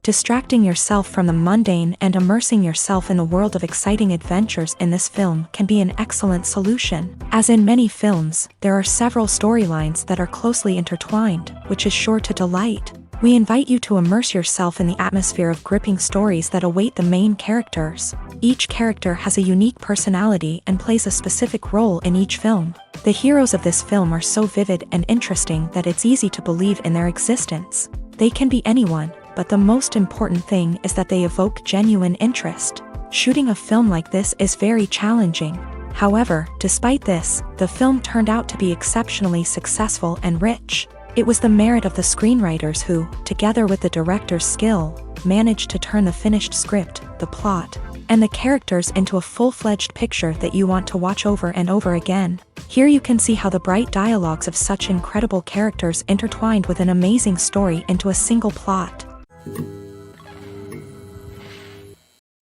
Distracting yourself from the mundane and immersing yourself in the world of exciting adventures in this film can be an excellent solution. As in many films, there are several storylines that are closely intertwined, which is sure to delight. We invite you to immerse yourself in the atmosphere of gripping stories that await the main characters. Each character has a unique personality and plays a specific role in each film. The heroes of this film are so vivid and interesting that it's easy to believe in their existence. They can be anyone, but the most important thing is that they evoke genuine interest. Shooting a film like this is very challenging. However, despite this, the film turned out to be exceptionally successful and rich. It was the merit of the screenwriters who, together with the director's skill, managed to turn the finished script, the plot, and the characters into a full-fledged picture that you want to watch over and over again. Here you can see how the bright dialogues of such incredible characters intertwined with an amazing story into a single plot.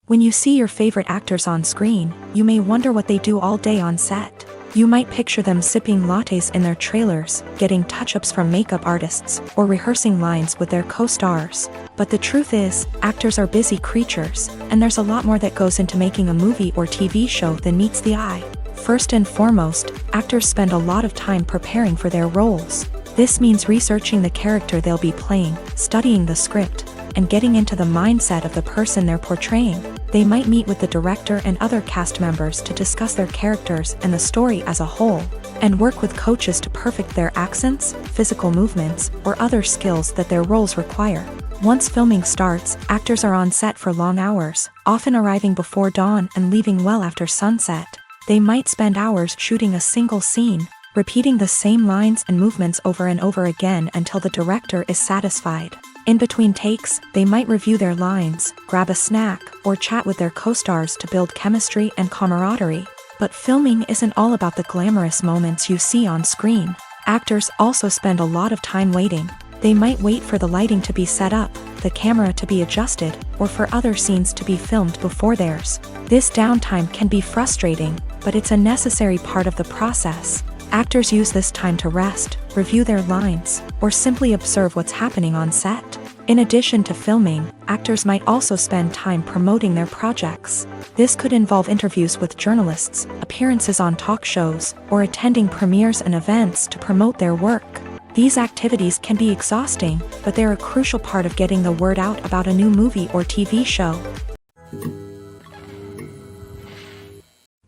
When you see your favorite actors on screen, you may wonder what they do all day on set. You might picture them sipping lattes in their trailers, getting touch-ups from makeup artists, or rehearsing lines with their co-stars. But the truth is, actors are busy creatures, and there's a lot more that goes into making a movie or TV show than meets the eye. First and foremost, actors spend a lot of time preparing for their roles. This means researching the character they'll be playing, studying the script, and getting into the mindset of the person they're portraying. They might meet with the director and other cast members to discuss their characters and the story as a whole, and work with coaches to perfect their accents, physical movements, or other skills that their roles require. Once filming starts, actors are on set for long hours, often arriving before dawn and leaving well after sunset. They might spend hours shooting a single scene, repeating the same lines and movements over and over again until the director is satisfied. In between takes, they might review their lines, grab a snack, or chat with their co-stars to build chemistry and camaraderie. But filming isn't all about the glamorous moments you see on screen. Actors also spend a lot of time waiting. They might wait for the lighting to be set up, the camera to be adjusted, or for other scenes to be filmed before theirs. This downtime can be frustrating, but it's a necessary part of the process. Actors use this time to rest, review their lines, or simply observe what's happening on set. In addition to filming, actors might also spend time promoting their projects. This could involve interviews with journalists, appearances on talk shows, or attending premieres and events to promote their work. These activities can be exhausting, but they're a crucial part of getting the word out about a new movie or TV show.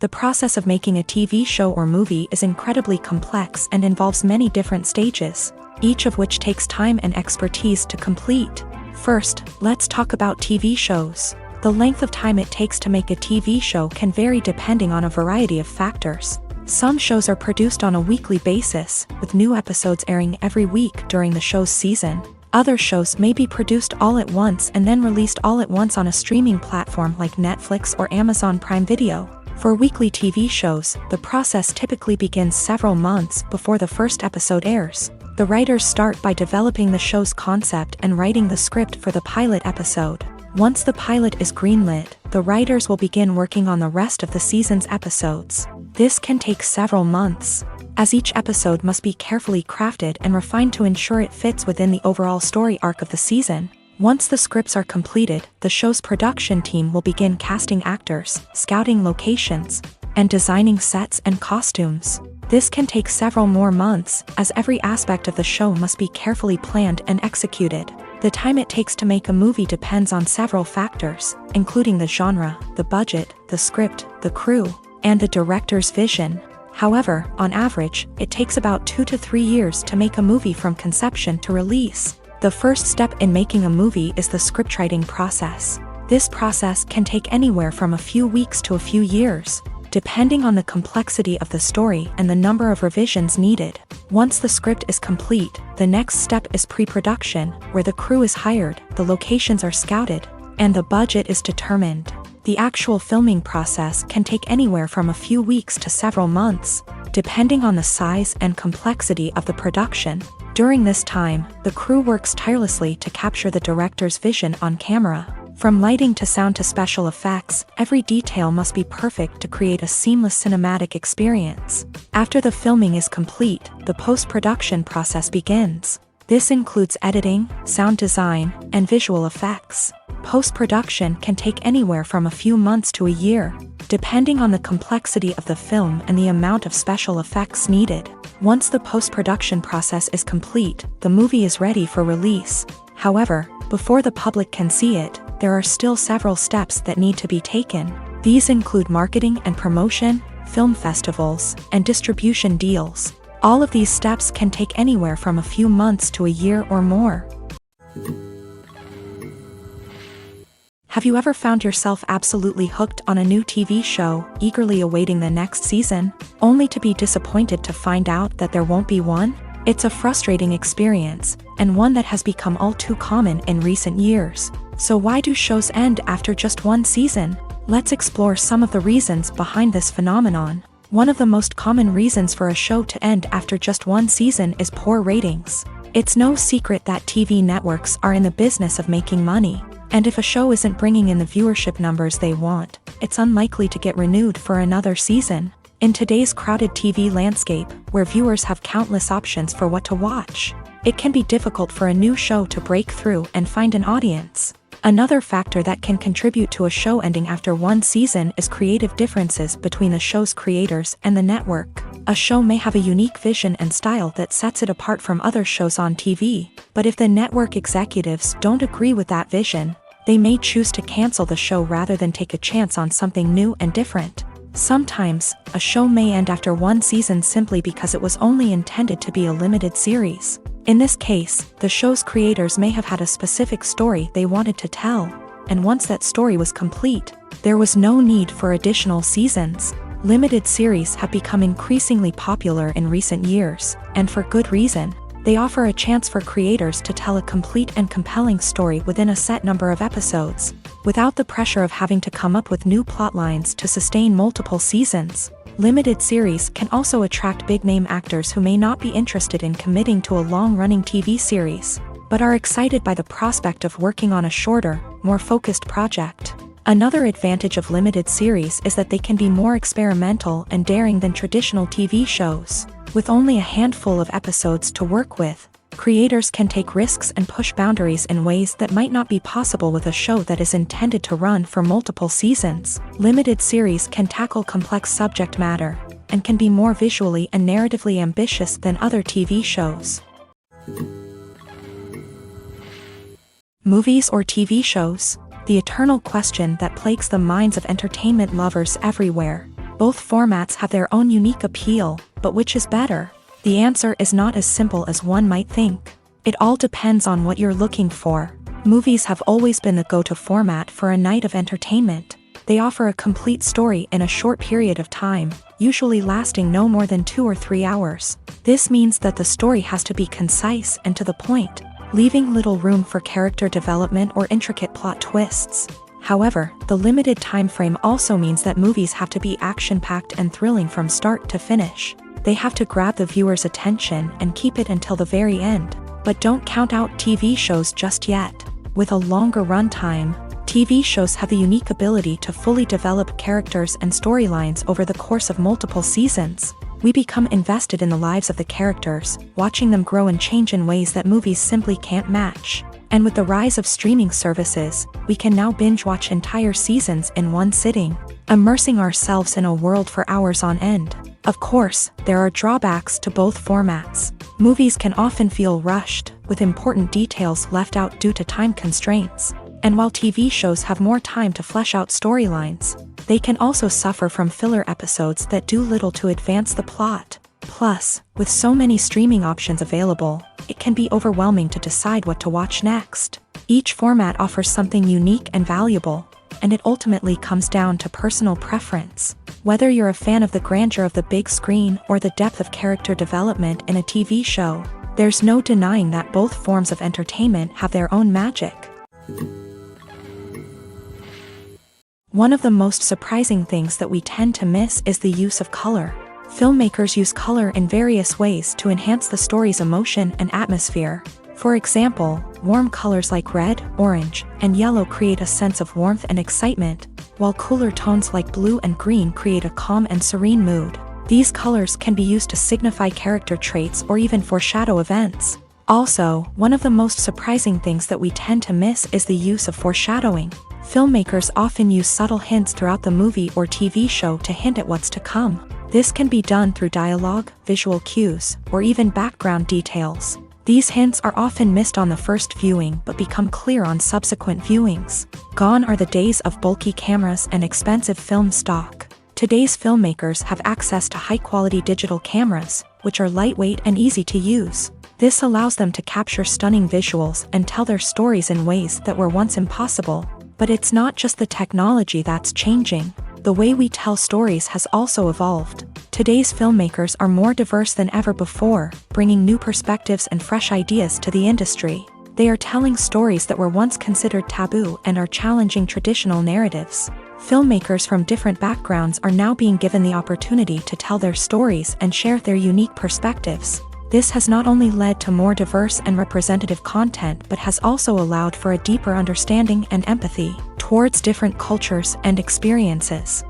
The process of making a TV show or movie is incredibly complex and involves many different stages, each of which takes time and expertise to complete. First, let's talk about TV shows. The length of time it takes to make a TV show can vary depending on a variety of factors. Some shows are produced on a weekly basis, with new episodes airing every week during the show's season. Other shows may be produced all at once and then released all at once on a streaming platform like Netflix or Amazon Prime Video. For weekly TV shows, the process typically begins several months before the first episode airs. The writers start by developing the show's concept and writing the script for the pilot episode. Once the pilot is greenlit, the writers will begin working on the rest of the season's episodes. This can take several months, as each episode must be carefully crafted and refined to ensure it fits within the overall story arc of the season. Once the scripts are completed, the show's production team will begin casting actors, scouting locations, and designing sets and costumes. This can take several more months, as every aspect of the show must be carefully planned and executed. The time it takes to make a movie depends on several factors, including the genre, the budget, the script, the crew, and the director's vision. However, on average, it takes about 2 to 3 years to make a movie from conception to release. The first step in making a movie is the scriptwriting process. This process can take anywhere from a few weeks to a few years, depending on the complexity of the story and the number of revisions needed. Once the script is complete, the next step is pre-production, where the crew is hired, the locations are scouted, and the budget is determined. The actual filming process can take anywhere from a few weeks to several months, depending on the size and complexity of the production. During this time, the crew works tirelessly to capture the director's vision on camera. From lighting to sound to special effects, every detail must be perfect to create a seamless cinematic experience. After the filming is complete, the post-production process begins. This includes editing, sound design, and visual effects. Post-production can take anywhere from a few months to a year, depending on the complexity of the film and the amount of special effects needed. Once the post-production process is complete, the movie is ready for release. However, before the public can see it, there are still several steps that need to be taken. These include marketing and promotion, film festivals, and distribution deals. All of these steps can take anywhere from a few months to a year or more. Have you ever found yourself absolutely hooked on a new TV show, eagerly awaiting the next season, only to be disappointed to find out that there won't be one? It's a frustrating experience, and one that has become all too common in recent years. So why do shows end after just one season? Let's explore some of the reasons behind this phenomenon. One of the most common reasons for a show to end after just one season is poor ratings. It's no secret that TV networks are in the business of making money, and if a show isn't bringing in the viewership numbers they want, it's unlikely to get renewed for another season. In today's crowded TV landscape, where viewers have countless options for what to watch, it can be difficult for a new show to break through and find an audience. Another factor that can contribute to a show ending after one season is creative differences between the show's creators and the network. A show may have a unique vision and style that sets it apart from other shows on TV, but if the network executives don't agree with that vision, they may choose to cancel the show rather than take a chance on something new and different. Sometimes, a show may end after one season simply because it was only intended to be a limited series. In this case, the show's creators may have had a specific story they wanted to tell, and once that story was complete, there was no need for additional seasons. Limited series have become increasingly popular in recent years, and for good reason. They offer a chance for creators to tell a complete and compelling story within a set number of episodes, without the pressure of having to come up with new plotlines to sustain multiple seasons. Limited series can also attract big-name actors who may not be interested in committing to a long-running TV series, but are excited by the prospect of working on a shorter, more focused project. Another advantage of limited series is that they can be more experimental and daring than traditional TV shows. With only a handful of episodes to work with, creators can take risks and push boundaries in ways that might not be possible with a show that is intended to run for multiple seasons. Limited series can tackle complex subject matter, and can be more visually and narratively ambitious than other TV shows. Movies or TV shows? The eternal question that plagues the minds of entertainment lovers everywhere. Both formats have their own unique appeal, but which is better? The answer is not as simple as one might think. It all depends on what you're looking for. Movies have always been the go-to format for a night of entertainment. They offer a complete story in a short period of time, usually lasting no more than 2 or 3 hours. This means that the story has to be concise and to the point, leaving little room for character development or intricate plot twists. However, the limited time frame also means that movies have to be action-packed and thrilling from start to finish. They have to grab the viewer's attention and keep it until the very end. But don't count out TV shows just yet. With a longer runtime, TV shows have the unique ability to fully develop characters and storylines over the course of multiple seasons. We become invested in the lives of the characters, watching them grow and change in ways that movies simply can't match. And with the rise of streaming services, we can now binge-watch entire seasons in one sitting, immersing ourselves in a world for hours on end. Of course, there are drawbacks to both formats. Movies can often feel rushed, with important details left out due to time constraints. And while TV shows have more time to flesh out storylines, they can also suffer from filler episodes that do little to advance the plot. Plus, with so many streaming options available, it can be overwhelming to decide what to watch next. Each format offers something unique and valuable, and it ultimately comes down to personal preference. Whether you're a fan of the grandeur of the big screen or the depth of character development in a TV show, there's no denying that both forms of entertainment have their own magic. One of the most surprising things that we tend to miss is the use of color. Filmmakers use color in various ways to enhance the story's emotion and atmosphere. For example, warm colors like red, orange, and yellow create a sense of warmth and excitement, while cooler tones like blue and green create a calm and serene mood. These colors can be used to signify character traits or even foreshadow events. Also, one of the most surprising things that we tend to miss is the use of foreshadowing. Filmmakers often use subtle hints throughout the movie or TV show to hint at what's to come. This can be done through dialogue, visual cues, or even background details. These hints are often missed on the first viewing but become clear on subsequent viewings. Gone are the days of bulky cameras and expensive film stock. Today's filmmakers have access to high-quality digital cameras, which are lightweight and easy to use. This allows them to capture stunning visuals and tell their stories in ways that were once impossible. But it's not just the technology that's changing. The way we tell stories has also evolved. Today's filmmakers are more diverse than ever before, bringing new perspectives and fresh ideas to the industry. They are telling stories that were once considered taboo and are challenging traditional narratives. Filmmakers from different backgrounds are now being given the opportunity to tell their stories and share their unique perspectives. This has not only led to more diverse and representative content but has also allowed for a deeper understanding and empathy towards different cultures and experiences.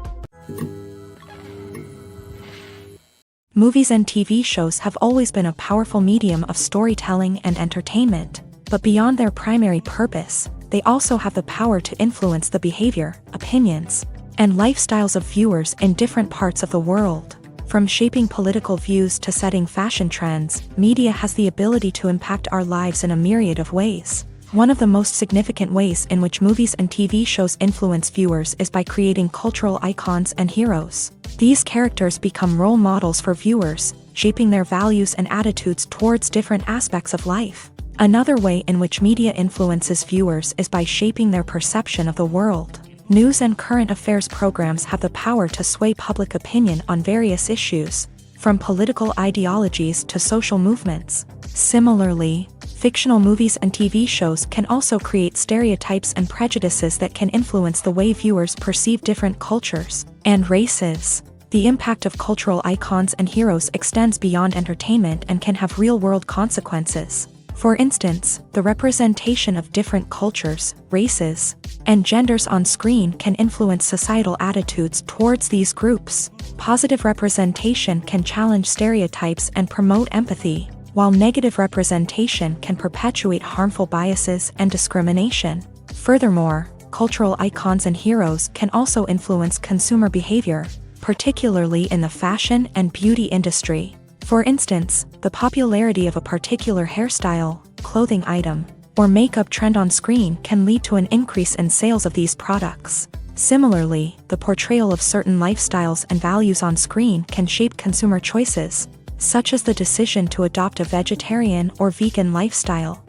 Movies and TV shows have always been a powerful medium of storytelling and entertainment, but beyond their primary purpose, they also have the power to influence the behavior, opinions, and lifestyles of viewers in different parts of the world. From shaping political views to setting fashion trends, media has the ability to impact our lives in a myriad of ways. One of the most significant ways in which movies and TV shows influence viewers is by creating cultural icons and heroes. These characters become role models for viewers, shaping their values and attitudes towards different aspects of life. Another way in which media influences viewers is by shaping their perception of the world. News and current affairs programs have the power to sway public opinion on various issues, from political ideologies to social movements. Similarly, fictional movies and TV shows can also create stereotypes and prejudices that can influence the way viewers perceive different cultures and races. The impact of cultural icons and heroes extends beyond entertainment and can have real-world consequences. For instance, the representation of different cultures, races, and genders on screen can influence societal attitudes towards these groups. Positive representation can challenge stereotypes and promote empathy, while negative representation can perpetuate harmful biases and discrimination. Furthermore, cultural icons and heroes can also influence consumer behavior, particularly in the fashion and beauty industry. For instance, the popularity of a particular hairstyle, clothing item, or makeup trend on screen can lead to an increase in sales of these products. Similarly, the portrayal of certain lifestyles and values on screen can shape consumer choices, such as the decision to adopt a vegetarian or vegan lifestyle.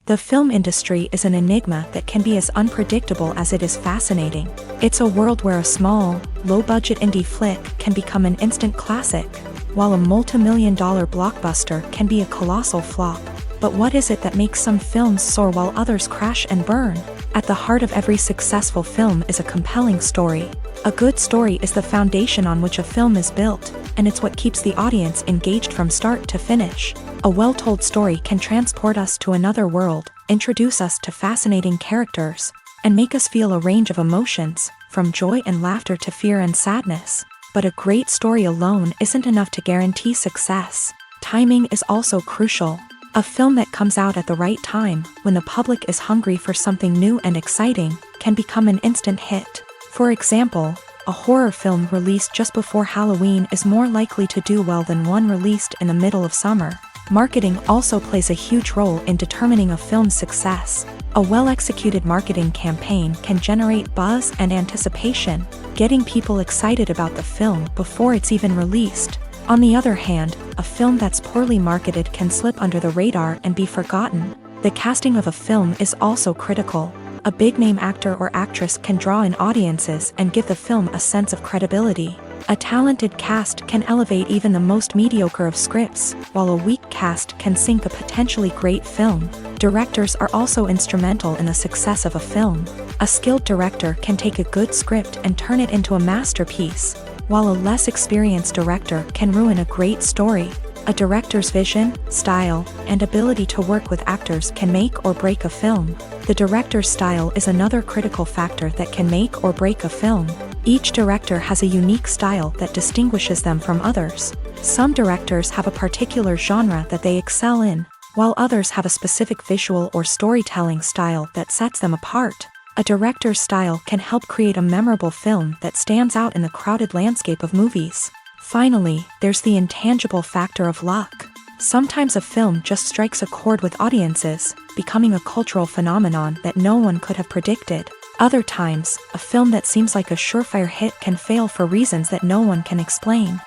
The film industry is an enigma that can be as unpredictable as it is fascinating. It's a world where a small, low-budget indie flick can become an instant classic, while a multi-million-dollar blockbuster can be a colossal flop. But what is it that makes some films soar while others crash and burn? At the heart of every successful film is a compelling story. A good story is the foundation on which a film is built, and it's what keeps the audience engaged from start to finish. A well-told story can transport us to another world, introduce us to fascinating characters, and make us feel a range of emotions, from joy and laughter to fear and sadness. But a great story alone isn't enough to guarantee success. Timing is also crucial. A film that comes out at the right time, when the public is hungry for something new and exciting, can become an instant hit. For example, a horror film released just before Halloween is more likely to do well than one released in the middle of summer. Marketing also plays a huge role in determining a film's success. A well-executed marketing campaign can generate buzz and anticipation, getting people excited about the film before it's even released. On the other hand, a film that's poorly marketed can slip under the radar and be forgotten. The casting of a film is also critical. A big-name actor or actress can draw in audiences and give the film a sense of credibility. A talented cast can elevate even the most mediocre of scripts, while a weak cast can sink a potentially great film. Directors are also instrumental in the success of a film. A skilled director can take a good script and turn it into a masterpiece, while a less experienced director can ruin a great story. A director's vision, style, and ability to work with actors can make or break a film. The director's style is another critical factor that can make or break a film. Each director has a unique style that distinguishes them from others. Some directors have a particular genre that they excel in, while others have a specific visual or storytelling style that sets them apart. A director's style can help create a memorable film that stands out in the crowded landscape of movies. Finally, there's the intangible factor of luck. Sometimes a film just strikes a chord with audiences, becoming a cultural phenomenon that no one could have predicted. Other times, a film that seems like a surefire hit can fail for reasons that no one can explain.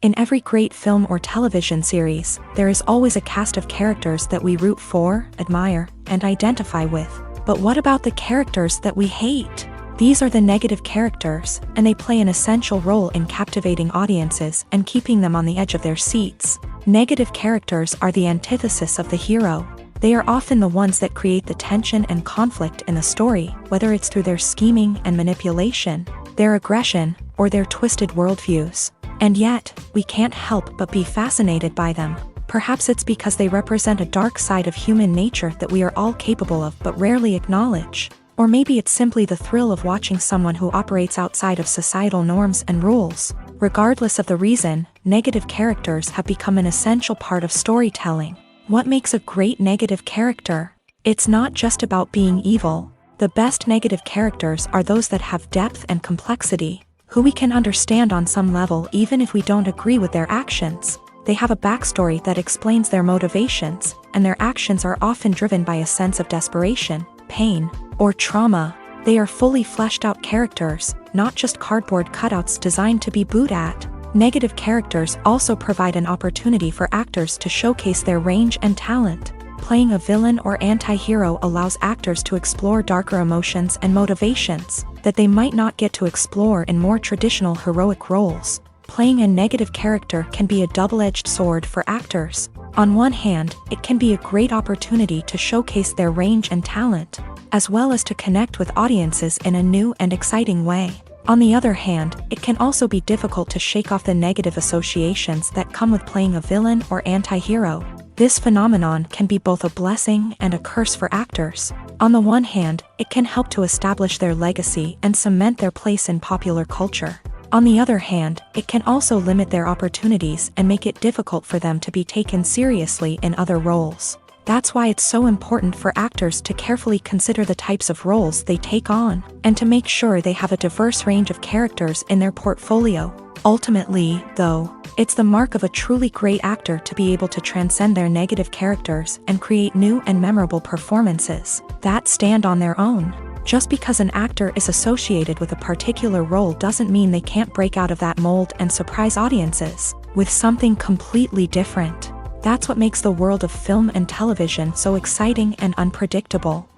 In every great film or television series, there is always a cast of characters that we root for, admire, and identify with. But what about the characters that we hate? These are the negative characters, and they play an essential role in captivating audiences and keeping them on the edge of their seats. Negative characters are the antithesis of the hero. They are often the ones that create the tension and conflict in the story, whether it's through their scheming and manipulation, their aggression, or their twisted worldviews. And yet, we can't help but be fascinated by them. Perhaps it's because they represent a dark side of human nature that we are all capable of but rarely acknowledge. Or maybe it's simply the thrill of watching someone who operates outside of societal norms and rules. Regardless of the reason, negative characters have become an essential part of storytelling. What makes a great negative character? It's not just about being evil. The best negative characters are those that have depth and complexity, who we can understand on some level even if we don't agree with their actions. They have a backstory that explains their motivations, and their actions are often driven by a sense of desperation, pain, or trauma. They are fully fleshed out characters, not just cardboard cutouts designed to be booed at. Negative characters also provide an opportunity for actors to showcase their range and talent. Playing a villain or anti-hero allows actors to explore darker emotions and motivations that they might not get to explore in more traditional heroic roles. Playing a negative character can be a double-edged sword for actors. On one hand, it can be a great opportunity to showcase their range and talent, as well as to connect with audiences in a new and exciting way. On the other hand, it can also be difficult to shake off the negative associations that come with playing a villain or anti-hero. This phenomenon can be both a blessing and a curse for actors. On the one hand, it can help to establish their legacy and cement their place in popular culture. On the other hand, it can also limit their opportunities and make it difficult for them to be taken seriously in other roles. That's why it's so important for actors to carefully consider the types of roles they take on, and to make sure they have a diverse range of characters in their portfolio. Ultimately, though, it's the mark of a truly great actor to be able to transcend their negative characters and create new and memorable performances that stand on their own. Just because an actor is associated with a particular role doesn't mean they can't break out of that mold and surprise audiences with something completely different. That's what makes the world of film and television so exciting and unpredictable.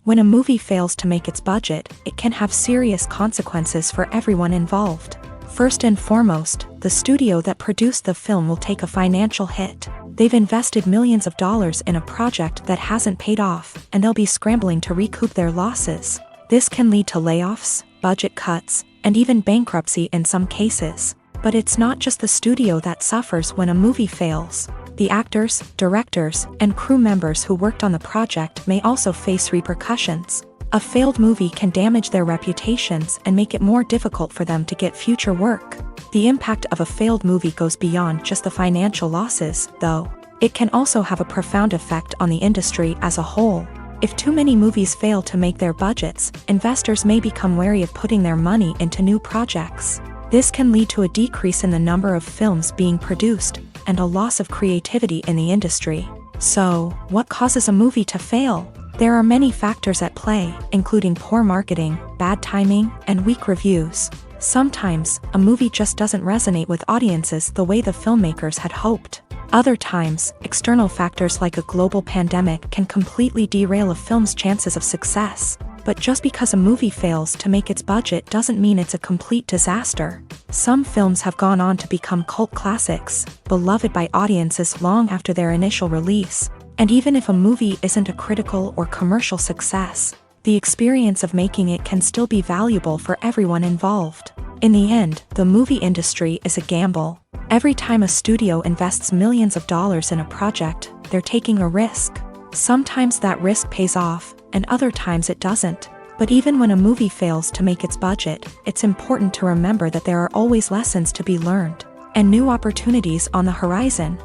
When a movie fails to make its budget, it can have serious consequences for everyone involved. First and foremost, the studio that produced the film will take a financial hit. They've invested millions of dollars in a project that hasn't paid off, and they'll be scrambling to recoup their losses. This can lead to layoffs, budget cuts, and even bankruptcy in some cases. But it's not just the studio that suffers when a movie fails. The actors, directors, and crew members who worked on the project may also face repercussions. A failed movie can damage their reputations and make it more difficult for them to get future work. The impact of a failed movie goes beyond just the financial losses, though. It can also have a profound effect on the industry as a whole. If too many movies fail to make their budgets, investors may become wary of putting their money into new projects. This can lead to a decrease in the number of films being produced, and a loss of creativity in the industry. So, what causes a movie to fail? There are many factors at play, including poor marketing, bad timing, and weak reviews. Sometimes, a movie just doesn't resonate with audiences the way the filmmakers had hoped. Other times, external factors like a global pandemic can completely derail a film's chances of success. But just because a movie fails to make its budget doesn't mean it's a complete disaster. Some films have gone on to become cult classics, beloved by audiences long after their initial release. And even if a movie isn't a critical or commercial success, the experience of making it can still be valuable for everyone involved. In the end, the movie industry is a gamble. Every time a studio invests millions of dollars in a project, they're taking a risk. Sometimes that risk pays off, and other times it doesn't. But even when a movie fails to make its budget, it's important to remember that there are always lessons to be learned and new opportunities on the horizon.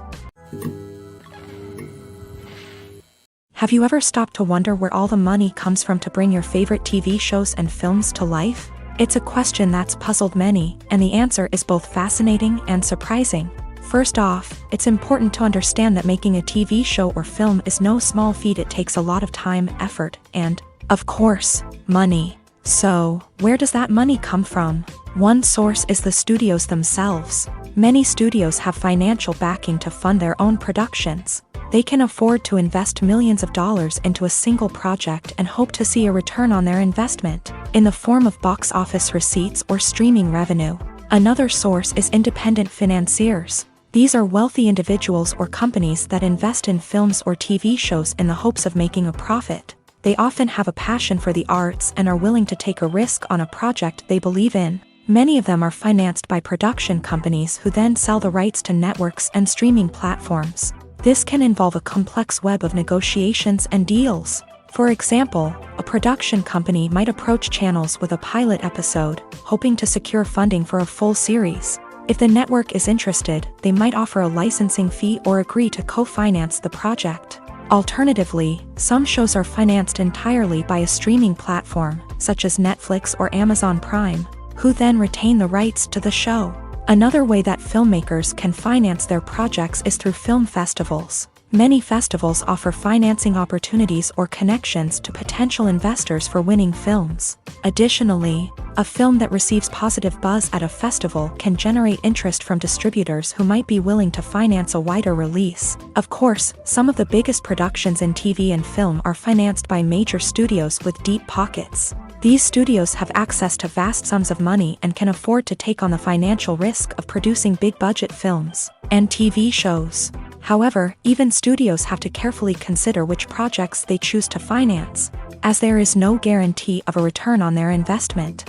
Have you ever stopped to wonder where all the money comes from to bring your favorite TV shows and films to life? It's a question that's puzzled many, and the answer is both fascinating and surprising. First off, it's important to understand that making a TV show or film is no small feat. It takes a lot of time, effort, and, of course, money. So, where does that money come from? One source is the studios themselves. Many studios have financial backing to fund their own productions. They can afford to invest millions of dollars into a single project and hope to see a return on their investment, in the form of box office receipts or streaming revenue. Another source is independent financiers. These are wealthy individuals or companies that invest in films or TV shows in the hopes of making a profit. They often have a passion for the arts and are willing to take a risk on a project they believe in. Many of them are financed by production companies who then sell the rights to networks and streaming platforms. This can involve a complex web of negotiations and deals. For example, a production company might approach channels with a pilot episode, hoping to secure funding for a full series. If the network is interested, they might offer a licensing fee or agree to co-finance the project. Alternatively, some shows are financed entirely by a streaming platform, such as Netflix or Amazon Prime, who then retain the rights to the show. Another way that filmmakers can finance their projects is through film festivals. Many festivals offer financing opportunities or connections to potential investors for winning films. Additionally, a film that receives positive buzz at a festival can generate interest from distributors who might be willing to finance a wider release. Of course, some of the biggest productions in TV and film are financed by major studios with deep pockets. These studios have access to vast sums of money and can afford to take on the financial risk of producing big-budget films and TV shows. However, even studios have to carefully consider which projects they choose to finance, as there is no guarantee of a return on their investment.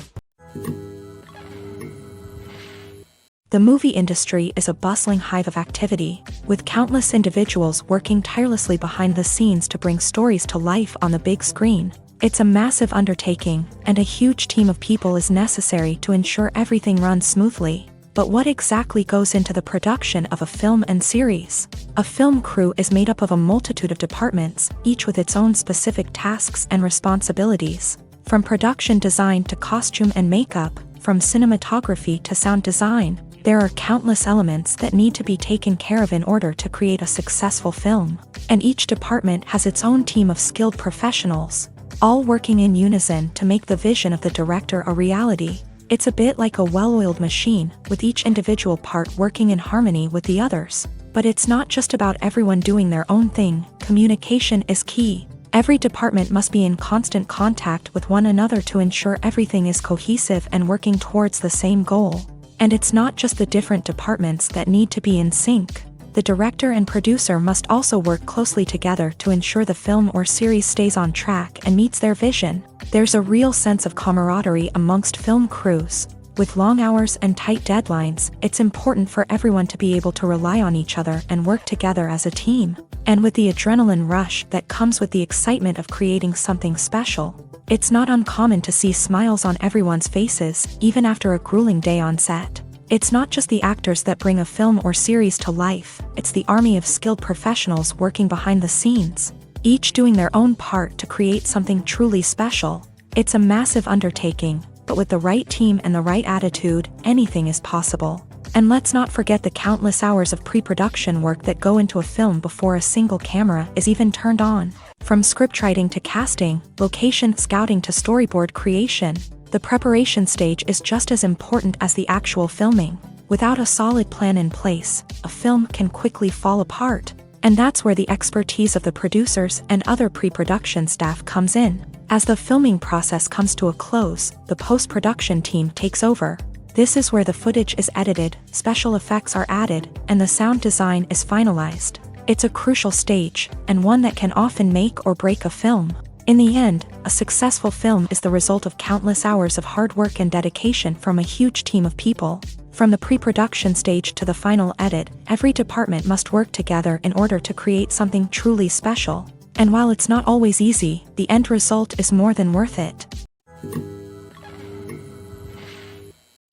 The movie industry is a bustling hive of activity, with countless individuals working tirelessly behind the scenes to bring stories to life on the big screen. It's a massive undertaking, and a huge team of people is necessary to ensure everything runs smoothly. But what exactly goes into the production of a film and series? A film crew is made up of a multitude of departments, each with its own specific tasks and responsibilities. From production design to costume and makeup, from cinematography to sound design, there are countless elements that need to be taken care of in order to create a successful film. And each department has its own team of skilled professionals, all working in unison to make the vision of the director a reality. It's a bit like a well-oiled machine, with each individual part working in harmony with the others. But it's not just about everyone doing their own thing. Communication is key. Every department must be in constant contact with one another to ensure everything is cohesive and working towards the same goal. And it's not just the different departments that need to be in sync. The director and producer must also work closely together to ensure the film or series stays on track and meets their vision. There's a real sense of camaraderie amongst film crews. With long hours and tight deadlines, it's important for everyone to be able to rely on each other and work together as a team. And with the adrenaline rush that comes with the excitement of creating something special, it's not uncommon to see smiles on everyone's faces, even after a grueling day on set. It's not just the actors that bring a film or series to life, it's the army of skilled professionals working behind the scenes, each doing their own part to create something truly special. It's a massive undertaking, but with the right team and the right attitude, anything is possible. And let's not forget the countless hours of pre-production work that go into a film before a single camera is even turned on. From scriptwriting to casting, location scouting to storyboard creation, the preparation stage is just as important as the actual filming. Without a solid plan in place, a film can quickly fall apart. And that's where the expertise of the producers and other pre-production staff comes in. As the filming process comes to a close, the post-production team takes over. This is where the footage is edited, special effects are added, and the sound design is finalized. It's a crucial stage, and one that can often make or break a film. In the end, a successful film is the result of countless hours of hard work and dedication from a huge team of people. From the pre-production stage to the final edit, every department must work together in order to create something truly special. And while it's not always easy, the end result is more than worth it.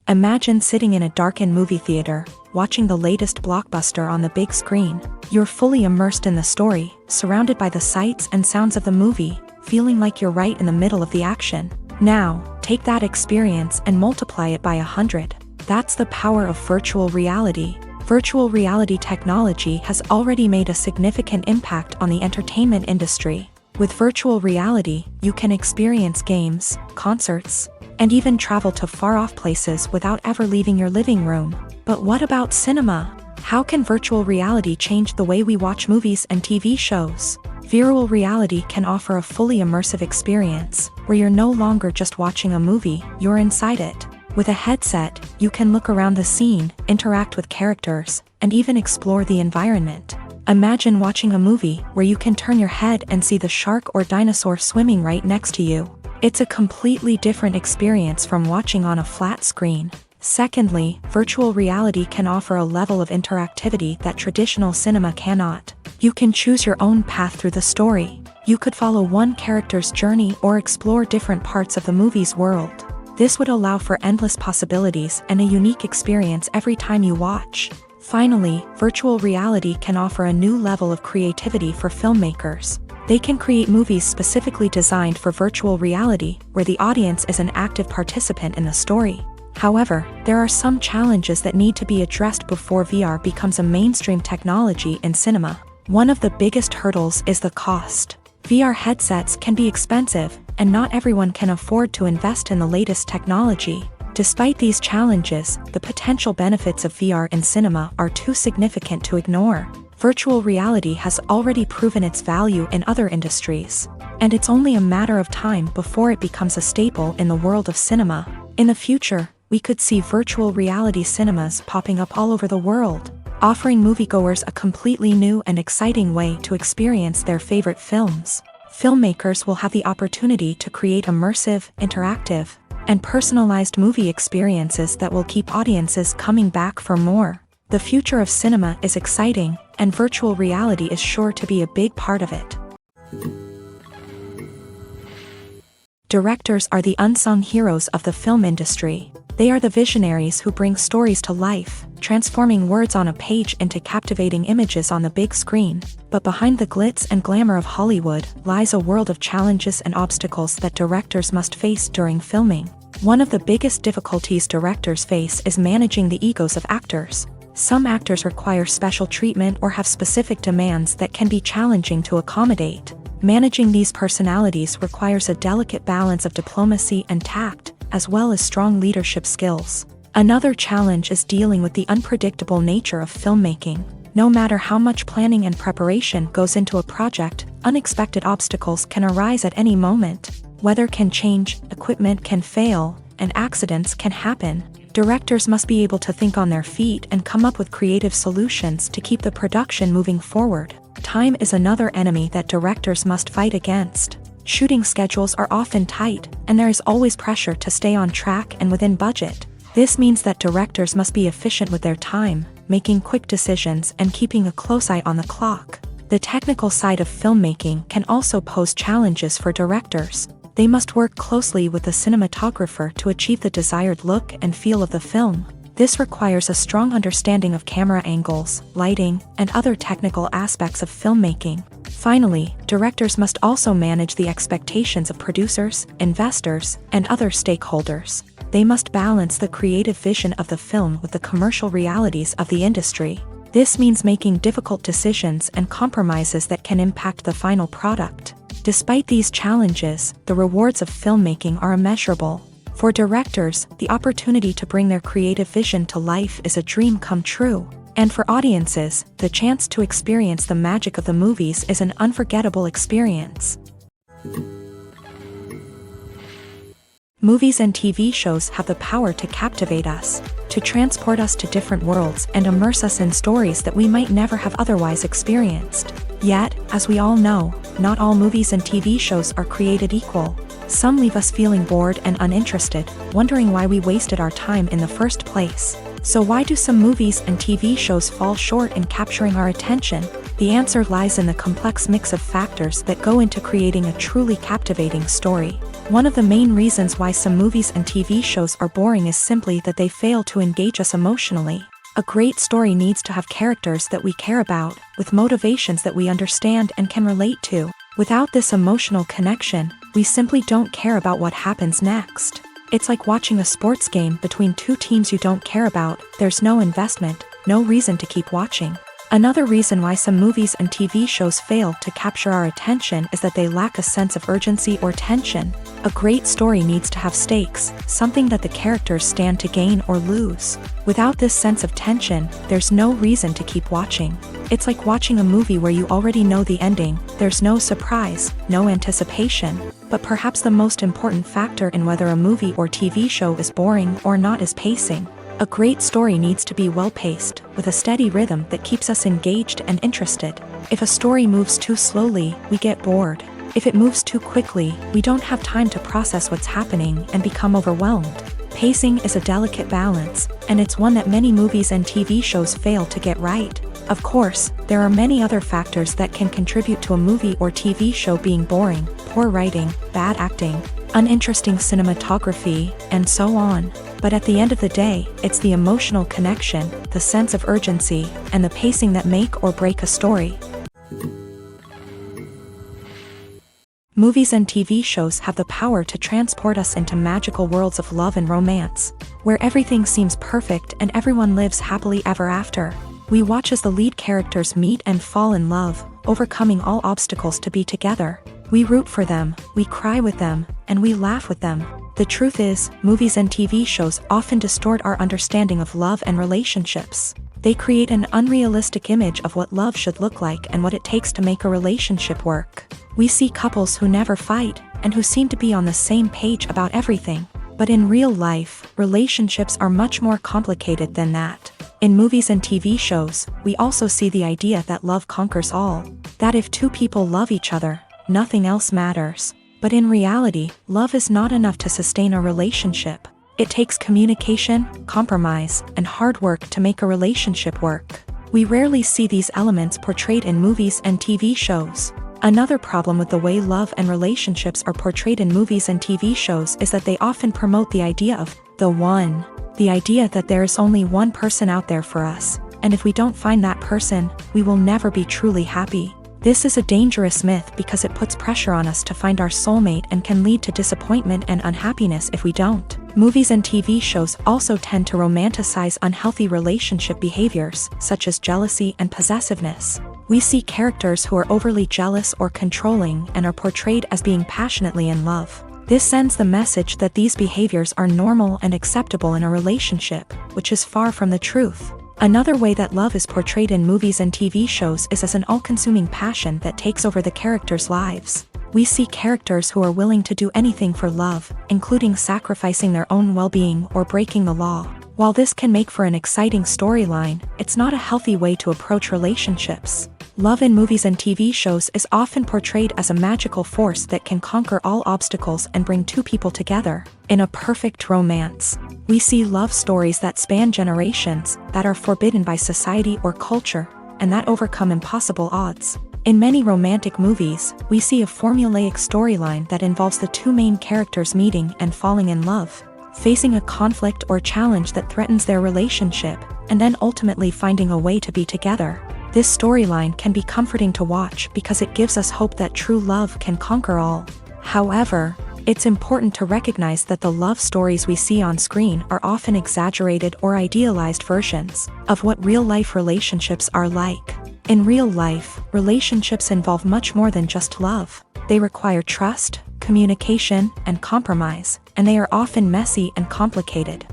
Imagine sitting in a darkened movie theater, watching the latest blockbuster on the big screen. You're fully immersed in the story, surrounded by the sights and sounds of the movie, feeling like you're right in the middle of the action. Now, take that experience and multiply it by 100. That's the power of virtual reality. Virtual reality technology has already made a significant impact on the entertainment industry. With virtual reality, you can experience games, concerts, and even travel to far-off places without ever leaving your living room. But what about cinema? How can virtual reality change the way we watch movies and TV shows? Virtual reality can offer a fully immersive experience, where you're no longer just watching a movie, you're inside it. With a headset, you can look around the scene, interact with characters, and even explore the environment. Imagine watching a movie where you can turn your head and see the shark or dinosaur swimming right next to you. It's a completely different experience from watching on a flat screen. Secondly, virtual reality can offer a level of interactivity that traditional cinema cannot. You can choose your own path through the story. You could follow one character's journey or explore different parts of the movie's world. This would allow for endless possibilities and a unique experience every time you watch. Finally, virtual reality can offer a new level of creativity for filmmakers. They can create movies specifically designed for virtual reality, where the audience is an active participant in the story. However, there are some challenges that need to be addressed before VR becomes a mainstream technology in cinema. One of the biggest hurdles is the cost. VR headsets can be expensive, and not everyone can afford to invest in the latest technology. Despite these challenges, the potential benefits of VR in cinema are too significant to ignore. Virtual reality has already proven its value in other industries, and it's only a matter of time before it becomes a staple in the world of cinema. In the future, we could see virtual reality cinemas popping up all over the world, offering moviegoers a completely new and exciting way to experience their favorite films. Filmmakers will have the opportunity to create immersive, interactive, and personalized movie experiences that will keep audiences coming back for more. The future of cinema is exciting, and virtual reality is sure to be a big part of it. Directors are the unsung heroes of the film industry. They are the visionaries who bring stories to life, transforming words on a page into captivating images on the big screen. But behind the glitz and glamour of Hollywood lies a world of challenges and obstacles that directors must face during filming. One of the biggest difficulties directors face is managing the egos of actors. Some actors require special treatment or have specific demands that can be challenging to accommodate. Managing these personalities requires a delicate balance of diplomacy and tact, as well as strong leadership skills. Another challenge is dealing with the unpredictable nature of filmmaking. No matter how much planning and preparation goes into a project, unexpected obstacles can arise at any moment. Weather can change, equipment can fail, and accidents can happen. Directors must be able to think on their feet and come up with creative solutions to keep the production moving forward. Time is another enemy that directors must fight against. Shooting schedules are often tight, and there is always pressure to stay on track and within budget. This means that directors must be efficient with their time, making quick decisions and keeping a close eye on the clock. The technical side of filmmaking can also pose challenges for directors. They must work closely with the cinematographer to achieve the desired look and feel of the film. This requires a strong understanding of camera angles, lighting, and other technical aspects of filmmaking. Finally, directors must also manage the expectations of producers, investors, and other stakeholders. They must balance the creative vision of the film with the commercial realities of the industry. This means making difficult decisions and compromises that can impact the final product. Despite these challenges, the rewards of filmmaking are immeasurable. For directors, the opportunity to bring their creative vision to life is a dream come true. And for audiences, the chance to experience the magic of the movies is an unforgettable experience. Movies and TV shows have the power to captivate us, to transport us to different worlds and immerse us in stories that we might never have otherwise experienced. Yet, as we all know, not all movies and TV shows are created equal. Some leave us feeling bored and uninterested, wondering why we wasted our time in the first place. So why do some movies and TV shows fall short in capturing our attention? The answer lies in the complex mix of factors that go into creating a truly captivating story. One of the main reasons why some movies and TV shows are boring is simply that they fail to engage us emotionally. A great story needs to have characters that we care about, with motivations that we understand and can relate to. Without this emotional connection, we simply don't care about what happens next. It's like watching a sports game between two teams you don't care about. There's no investment, no reason to keep watching. Another reason why some movies and TV shows fail to capture our attention is that they lack a sense of urgency or tension. A great story needs to have stakes, something that the characters stand to gain or lose. Without this sense of tension, there's no reason to keep watching. It's like watching a movie where you already know the ending. There's no surprise, no anticipation. But perhaps the most important factor in whether a movie or TV show is boring or not is pacing. A great story needs to be well-paced, with a steady rhythm that keeps us engaged and interested. If a story moves too slowly, we get bored. If it moves too quickly, we don't have time to process what's happening and become overwhelmed. Pacing is a delicate balance, and it's one that many movies and TV shows fail to get right. Of course, there are many other factors that can contribute to a movie or TV show being boring: poor writing, bad acting, uninteresting cinematography, and so on. But at the end of the day, it's the emotional connection, the sense of urgency, and the pacing that make or break a story. Movies and TV shows have the power to transport us into magical worlds of love and romance, where everything seems perfect and everyone lives happily ever after. We watch as the lead characters meet and fall in love, overcoming all obstacles to be together. We root for them, we cry with them, and we laugh with them. The truth is, movies and TV shows often distort our understanding of love and relationships. They create an unrealistic image of what love should look like and what it takes to make a relationship work. We see couples who never fight, and who seem to be on the same page about everything. But in real life, relationships are much more complicated than that. In movies and TV shows, we also see the idea that love conquers all. That if two people love each other, nothing else matters. But in reality, love is not enough to sustain a relationship. It takes communication, compromise, and hard work to make a relationship work. We rarely see these elements portrayed in movies and TV shows. Another problem with the way love and relationships are portrayed in movies and TV shows is that they often promote the idea of the one. The idea that there is only one person out there for us, and if we don't find that person, we will never be truly happy. This is a dangerous myth because it puts pressure on us to find our soulmate and can lead to disappointment and unhappiness if we don't. Movies and TV shows also tend to romanticize unhealthy relationship behaviors, such as jealousy and possessiveness. We see characters who are overly jealous or controlling and are portrayed as being passionately in love. This sends the message that these behaviors are normal and acceptable in a relationship, which is far from the truth. Another way that love is portrayed in movies and TV shows is as an all-consuming passion that takes over the characters' lives. We see characters who are willing to do anything for love, including sacrificing their own well-being or breaking the law. While this can make for an exciting storyline, it's not a healthy way to approach relationships. Love in movies and TV shows is often portrayed as a magical force that can conquer all obstacles and bring two people together. In a perfect romance, we see love stories that span generations, that are forbidden by society or culture, and that overcome impossible odds. In many romantic movies, we see a formulaic storyline that involves the two main characters meeting and falling in love, facing a conflict or challenge that threatens their relationship, and then ultimately finding a way to be together. This storyline can be comforting to watch because it gives us hope that true love can conquer all. However, it's important to recognize that the love stories we see on screen are often exaggerated or idealized versions of what real-life relationships are like. In real life, relationships involve much more than just love. They require trust, communication, and compromise, and they are often messy and complicated.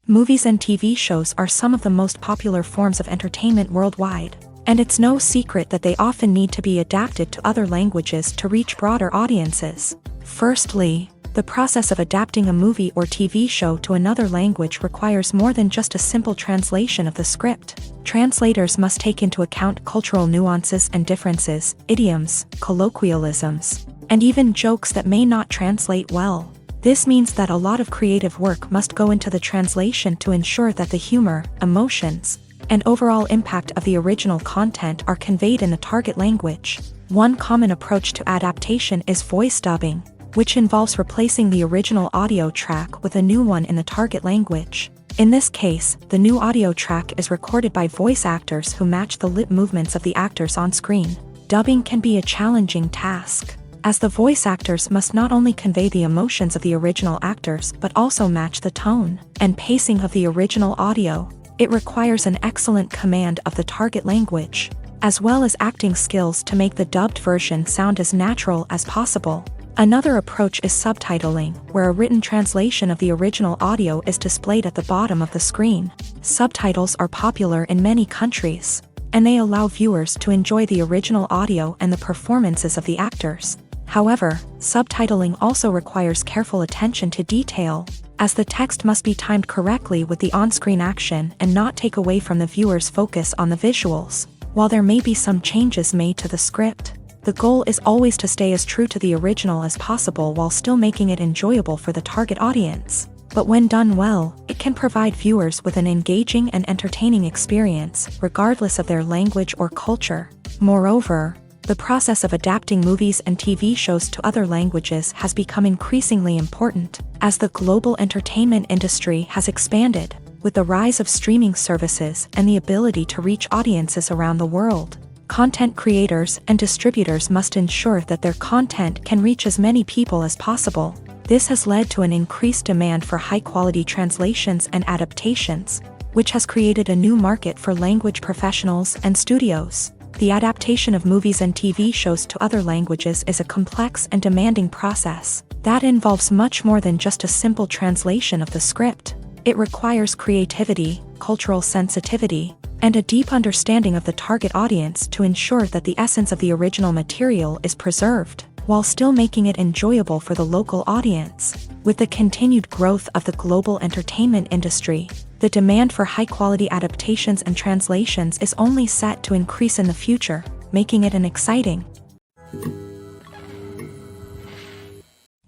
Movies and TV shows are some of the most popular forms of entertainment worldwide, and it's no secret that they often need to be adapted to other languages to reach broader audiences. Firstly, the process of adapting a movie or TV show to another language requires more than just a simple translation of the script. Translators must take into account cultural nuances and differences, idioms, colloquialisms, and even jokes that may not translate well. This means that a lot of creative work must go into the translation to ensure that the humor, emotions, and overall impact of the original content are conveyed in the target language. One common approach to adaptation is voice dubbing, which involves replacing the original audio track with a new one in the target language. In this case, the new audio track is recorded by voice actors who match the lip movements of the actors on screen. Dubbing can be a challenging task, as the voice actors must not only convey the emotions of the original actors but also match the tone and pacing of the original audio. It requires an excellent command of the target language, as well as acting skills to make the dubbed version sound as natural as possible. Another approach is subtitling, where a written translation of the original audio is displayed at the bottom of the screen. Subtitles are popular in many countries, and they allow viewers to enjoy the original audio and the performances of the actors. However, subtitling also requires careful attention to detail, as the text must be timed correctly with the on-screen action and not take away from the viewer's focus on the visuals. While there may be some changes made to the script, the goal is always to stay as true to the original as possible while still making it enjoyable for the target audience. But when done well, it can provide viewers with an engaging and entertaining experience, regardless of their language or culture. Moreover, the process of adapting movies and TV shows to other languages has become increasingly important, as the global entertainment industry has expanded, with the rise of streaming services and the ability to reach audiences around the world. Content creators and distributors must ensure that their content can reach as many people as possible. This has led to an increased demand for high-quality translations and adaptations, which has created a new market for language professionals and studios. The adaptation of movies and TV shows to other languages is a complex and demanding process that involves much more than just a simple translation of the script. It requires creativity, cultural sensitivity, and a deep understanding of the target audience to ensure that the essence of the original material is preserved, while still making it enjoyable for the local audience. With the continued growth of the global entertainment industry, the demand for high-quality adaptations and translations is only set to increase in the future, making it an exciting.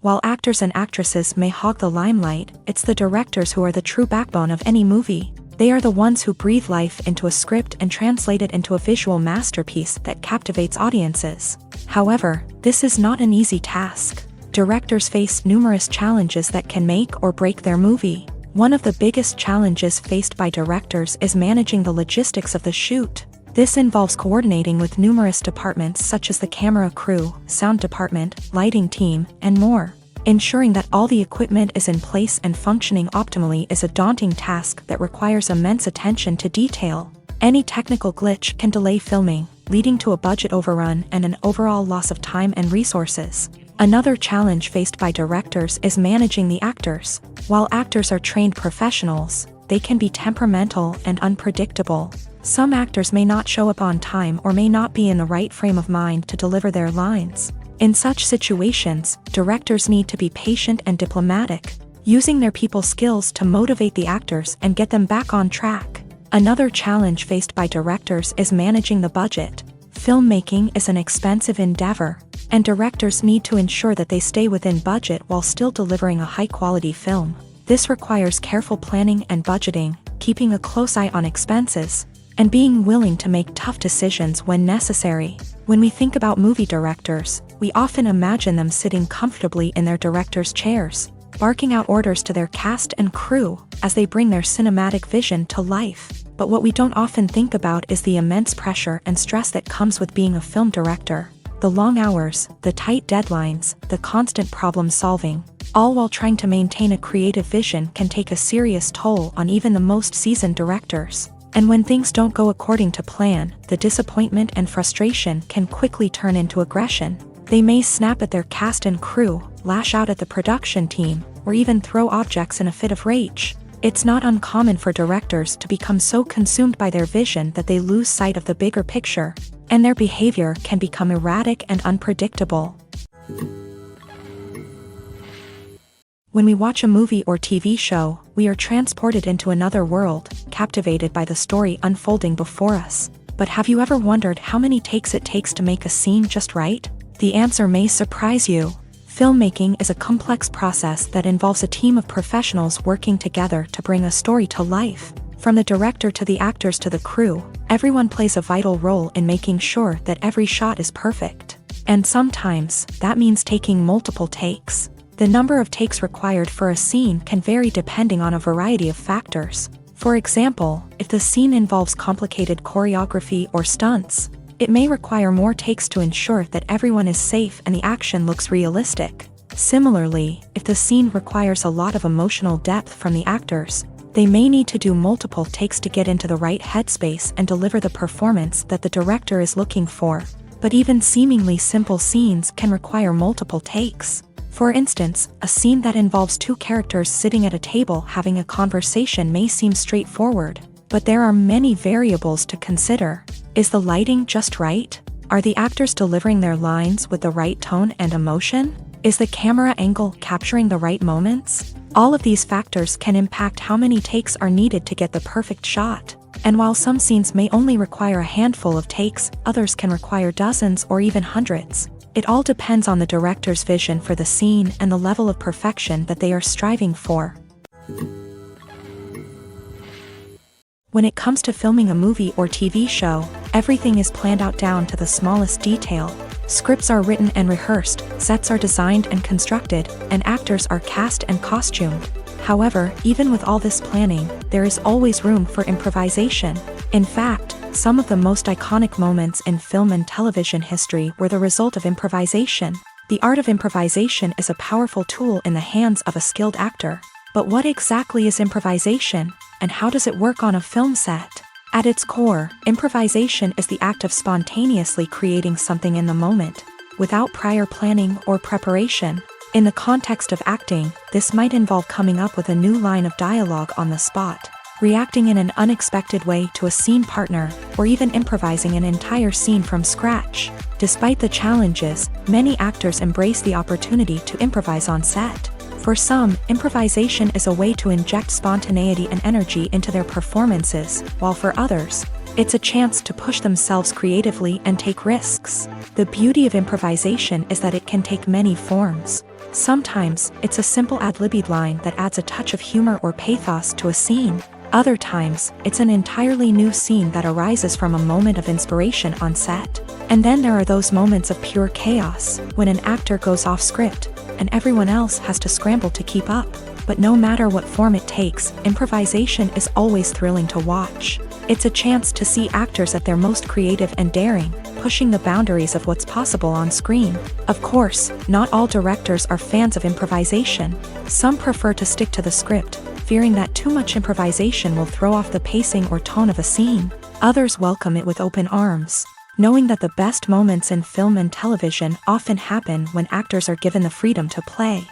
While actors and actresses may hog the limelight, it's the directors who are the true backbone of any movie. They are the ones who breathe life into a script and translate it into a visual masterpiece that captivates audiences. However, this is not an easy task. Directors face numerous challenges that can make or break their movie. One of the biggest challenges faced by directors is managing the logistics of the shoot. This involves coordinating with numerous departments such as the camera crew, sound department, lighting team, and more. Ensuring that all the equipment is in place and functioning optimally is a daunting task that requires immense attention to detail. Any technical glitch can delay filming, leading to a budget overrun and an overall loss of time and resources. Another challenge faced by directors is managing the actors. While actors are trained professionals, they can be temperamental and unpredictable. Some actors may not show up on time or may not be in the right frame of mind to deliver their lines. In such situations, directors need to be patient and diplomatic, using their people skills to motivate the actors and get them back on track. Another challenge faced by directors is managing the budget. Filmmaking is an expensive endeavor, and directors need to ensure that they stay within budget while still delivering a high-quality film. This requires careful planning and budgeting, keeping a close eye on expenses, and being willing to make tough decisions when necessary. When we think about movie directors, we often imagine them sitting comfortably in their director's chairs, barking out orders to their cast and crew as they bring their cinematic vision to life. But what we don't often think about is the immense pressure and stress that comes with being a film director. The long hours, the tight deadlines, the constant problem solving, all while trying to maintain a creative vision can take a serious toll on even the most seasoned directors. And when things don't go according to plan, the disappointment and frustration can quickly turn into aggression. They may snap at their cast and crew, lash out at the production team, or even throw objects in a fit of rage. It's not uncommon for directors to become so consumed by their vision that they lose sight of the bigger picture, and their behavior can become erratic and unpredictable. When we watch a movie or TV show, we are transported into another world, captivated by the story unfolding before us. But have you ever wondered how many takes it takes to make a scene just right? The answer may surprise you. Filmmaking is a complex process that involves a team of professionals working together to bring a story to life. From the director to the actors to the crew, everyone plays a vital role in making sure that every shot is perfect. And sometimes, that means taking multiple takes. The number of takes required for a scene can vary depending on a variety of factors. For example, if the scene involves complicated choreography or stunts, it may require more takes to ensure that everyone is safe and the action looks realistic. Similarly, if the scene requires a lot of emotional depth from the actors, they may need to do multiple takes to get into the right headspace and deliver the performance that the director is looking for. But even seemingly simple scenes can require multiple takes. For instance, a scene that involves two characters sitting at a table having a conversation may seem straightforward, but there are many variables to consider. Is the lighting just right? Are the actors delivering their lines with the right tone and emotion? Is the camera angle capturing the right moments? All of these factors can impact how many takes are needed to get the perfect shot. And while some scenes may only require a handful of takes, others can require dozens or even hundreds. It all depends on the director's vision for the scene and the level of perfection that they are striving for. When it comes to filming a movie or TV show, everything is planned out down to the smallest detail. Scripts are written and rehearsed, sets are designed and constructed, and actors are cast and costumed. However, even with all this planning, there is always room for improvisation. In fact, some of the most iconic moments in film and television history were the result of improvisation. The art of improvisation is a powerful tool in the hands of a skilled actor. But what exactly is improvisation, and how does it work on a film set? At its core, improvisation is the act of spontaneously creating something in the moment, without prior planning or preparation. In the context of acting, this might involve coming up with a new line of dialogue on the spot, reacting in an unexpected way to a scene partner, or even improvising an entire scene from scratch. Despite the challenges, many actors embrace the opportunity to improvise on set. For some, improvisation is a way to inject spontaneity and energy into their performances, while for others, it's a chance to push themselves creatively and take risks. The beauty of improvisation is that it can take many forms. Sometimes, it's a simple ad-libbed line that adds a touch of humor or pathos to a scene. Other times, it's an entirely new scene that arises from a moment of inspiration on set. And then there are those moments of pure chaos, when an actor goes off script, and everyone else has to scramble to keep up. But no matter what form it takes, improvisation is always thrilling to watch. It's a chance to see actors at their most creative and daring, pushing the boundaries of what's possible on screen. Of course, not all directors are fans of improvisation. Some prefer to stick to the script, fearing that too much improvisation will throw off the pacing or tone of a scene. Others welcome it with open arms, knowing that the best moments in film and television often happen when actors are given the freedom to play.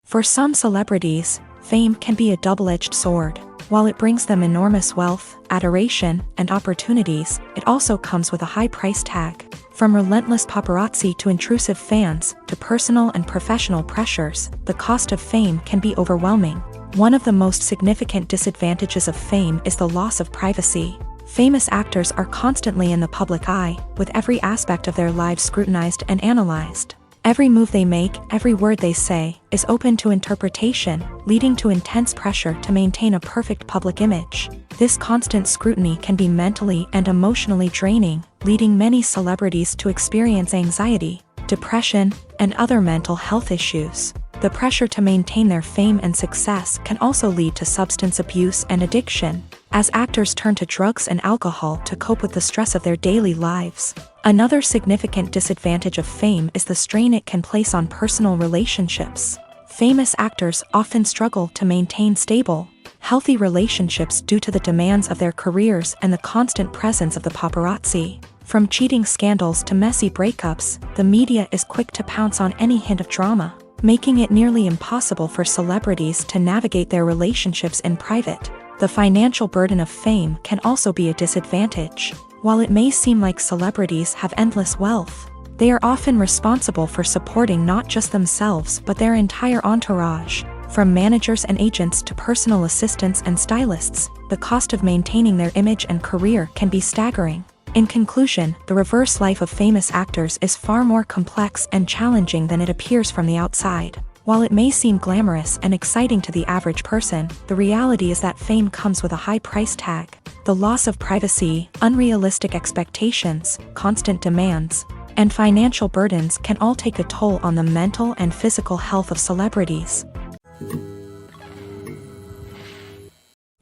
For some celebrities, fame can be a double-edged sword. While it brings them enormous wealth, adoration, and opportunities, it also comes with a high price tag. From relentless paparazzi to intrusive fans, to personal and professional pressures, the cost of fame can be overwhelming. One of the most significant disadvantages of fame is the loss of privacy. Famous actors are constantly in the public eye, with every aspect of their lives scrutinized and analyzed. Every move they make, every word they say, is open to interpretation, leading to intense pressure to maintain a perfect public image. This constant scrutiny can be mentally and emotionally draining, leading many celebrities to experience anxiety, depression, and other mental health issues. The pressure to maintain their fame and success can also lead to substance abuse and addiction, as actors turn to drugs and alcohol to cope with the stress of their daily lives. Another significant disadvantage of fame is the strain it can place on personal relationships. Famous actors often struggle to maintain stable, healthy relationships due to the demands of their careers and the constant presence of the paparazzi. From cheating scandals to messy breakups, the media is quick to pounce on any hint of drama, making it nearly impossible for celebrities to navigate their relationships in private. The financial burden of fame can also be a disadvantage. While it may seem like celebrities have endless wealth, they are often responsible for supporting not just themselves but their entire entourage. From managers and agents to personal assistants and stylists, the cost of maintaining their image and career can be staggering. In conclusion, the reverse life of famous actors is far more complex and challenging than it appears from the outside. While it may seem glamorous and exciting to the average person, the reality is that fame comes with a high price tag. The loss of privacy, unrealistic expectations, constant demands, and financial burdens can all take a toll on the mental and physical health of celebrities.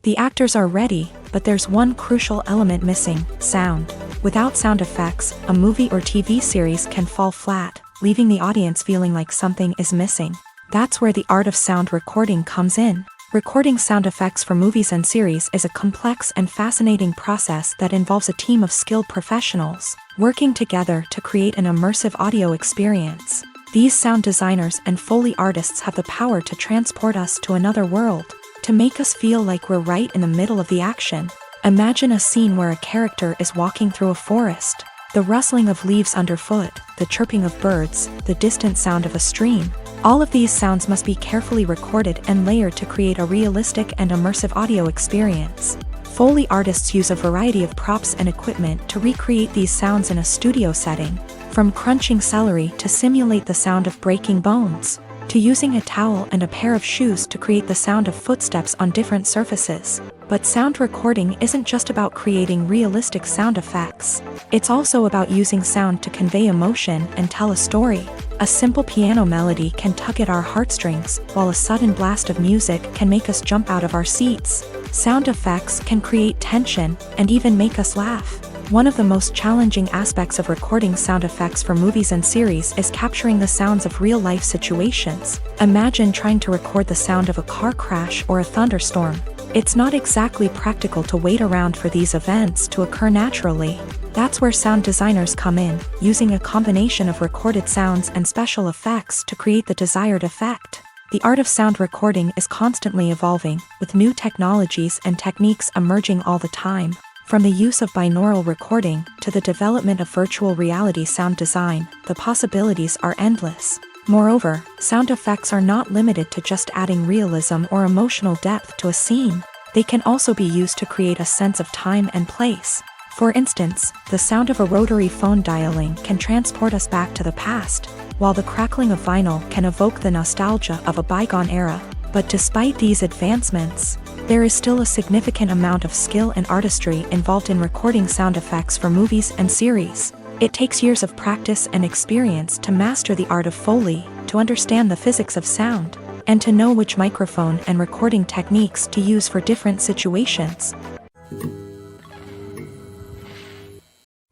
The actors are ready, but there's one crucial element missing: sound. Without sound effects, a movie or TV series can fall flat, leaving the audience feeling like something is missing. That's where the art of sound recording comes in. Recording sound effects for movies and series is a complex and fascinating process that involves a team of skilled professionals working together to create an immersive audio experience. These sound designers and Foley artists have the power to transport us to another world, to make us feel like we're right in the middle of the action. Imagine a scene where a character is walking through a forest. The rustling of leaves underfoot, the chirping of birds, the distant sound of a stream. All of these sounds must be carefully recorded and layered to create a realistic and immersive audio experience. Foley artists use a variety of props and equipment to recreate these sounds in a studio setting, from crunching celery to simulate the sound of breaking bones, to using a towel and a pair of shoes to create the sound of footsteps on different surfaces. But sound recording isn't just about creating realistic sound effects. It's also about using sound to convey emotion and tell a story. A simple piano melody can tug at our heartstrings, while a sudden blast of music can make us jump out of our seats. Sound effects can create tension and even make us laugh. One of the most challenging aspects of recording sound effects for movies and series is capturing the sounds of real-life situations. Imagine trying to record the sound of a car crash or a thunderstorm. It's not exactly practical to wait around for these events to occur naturally. That's where sound designers come in, using a combination of recorded sounds and special effects to create the desired effect. The art of sound recording is constantly evolving, with new technologies and techniques emerging all the time. From the use of binaural recording to the development of virtual reality sound design, the possibilities are endless. Moreover, sound effects are not limited to just adding realism or emotional depth to a scene. They can also be used to create a sense of time and place. For instance, the sound of a rotary phone dialing can transport us back to the past, while the crackling of vinyl can evoke the nostalgia of a bygone era. But despite these advancements, there is still a significant amount of skill and artistry involved in recording sound effects for movies and series. It takes years of practice and experience to master the art of Foley, to understand the physics of sound, and to know which microphone and recording techniques to use for different situations.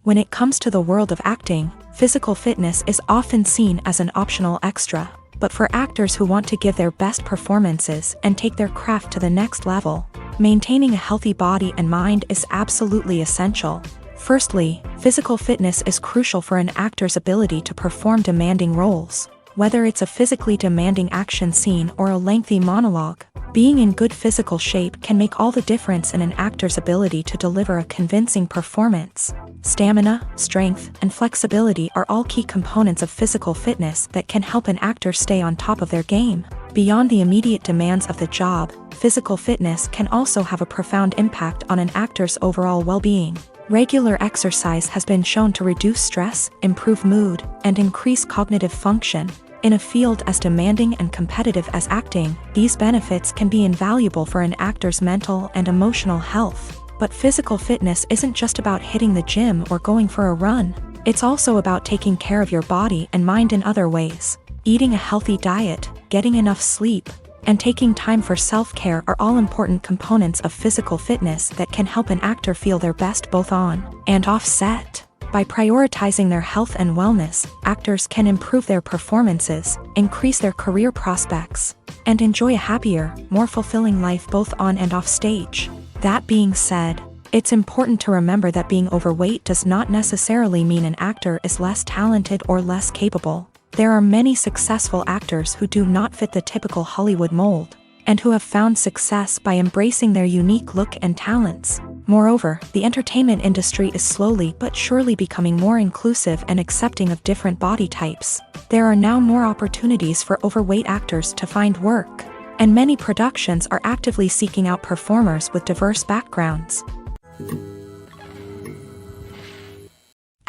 When it comes to the world of acting, physical fitness is often seen as an optional extra. But for actors who want to give their best performances and take their craft to the next level, maintaining a healthy body and mind is absolutely essential. Firstly, physical fitness is crucial for an actor's ability to perform demanding roles. Whether it's a physically demanding action scene or a lengthy monologue, being in good physical shape can make all the difference in an actor's ability to deliver a convincing performance. Stamina, strength, and flexibility are all key components of physical fitness that can help an actor stay on top of their game. Beyond the immediate demands of the job, physical fitness can also have a profound impact on an actor's overall well-being. Regular exercise has been shown to reduce stress, improve mood, and increase cognitive function. In a field as demanding and competitive as acting, these benefits can be invaluable for an actor's mental and emotional health. But physical fitness isn't just about hitting the gym or going for a run. It's also about taking care of your body and mind in other ways. Eating a healthy diet, getting enough sleep, and taking time for self-care are all important components of physical fitness that can help an actor feel their best both on and off set. By prioritizing their health and wellness, actors can improve their performances, increase their career prospects, and enjoy a happier, more fulfilling life both on and off stage. That being said, it's important to remember that being overweight does not necessarily mean an actor is less talented or less capable. There are many successful actors who do not fit the typical Hollywood mold, and who have found success by embracing their unique look and talents. Moreover, the entertainment industry is slowly but surely becoming more inclusive and accepting of different body types. There are now more opportunities for overweight actors to find work, and many productions are actively seeking out performers with diverse backgrounds.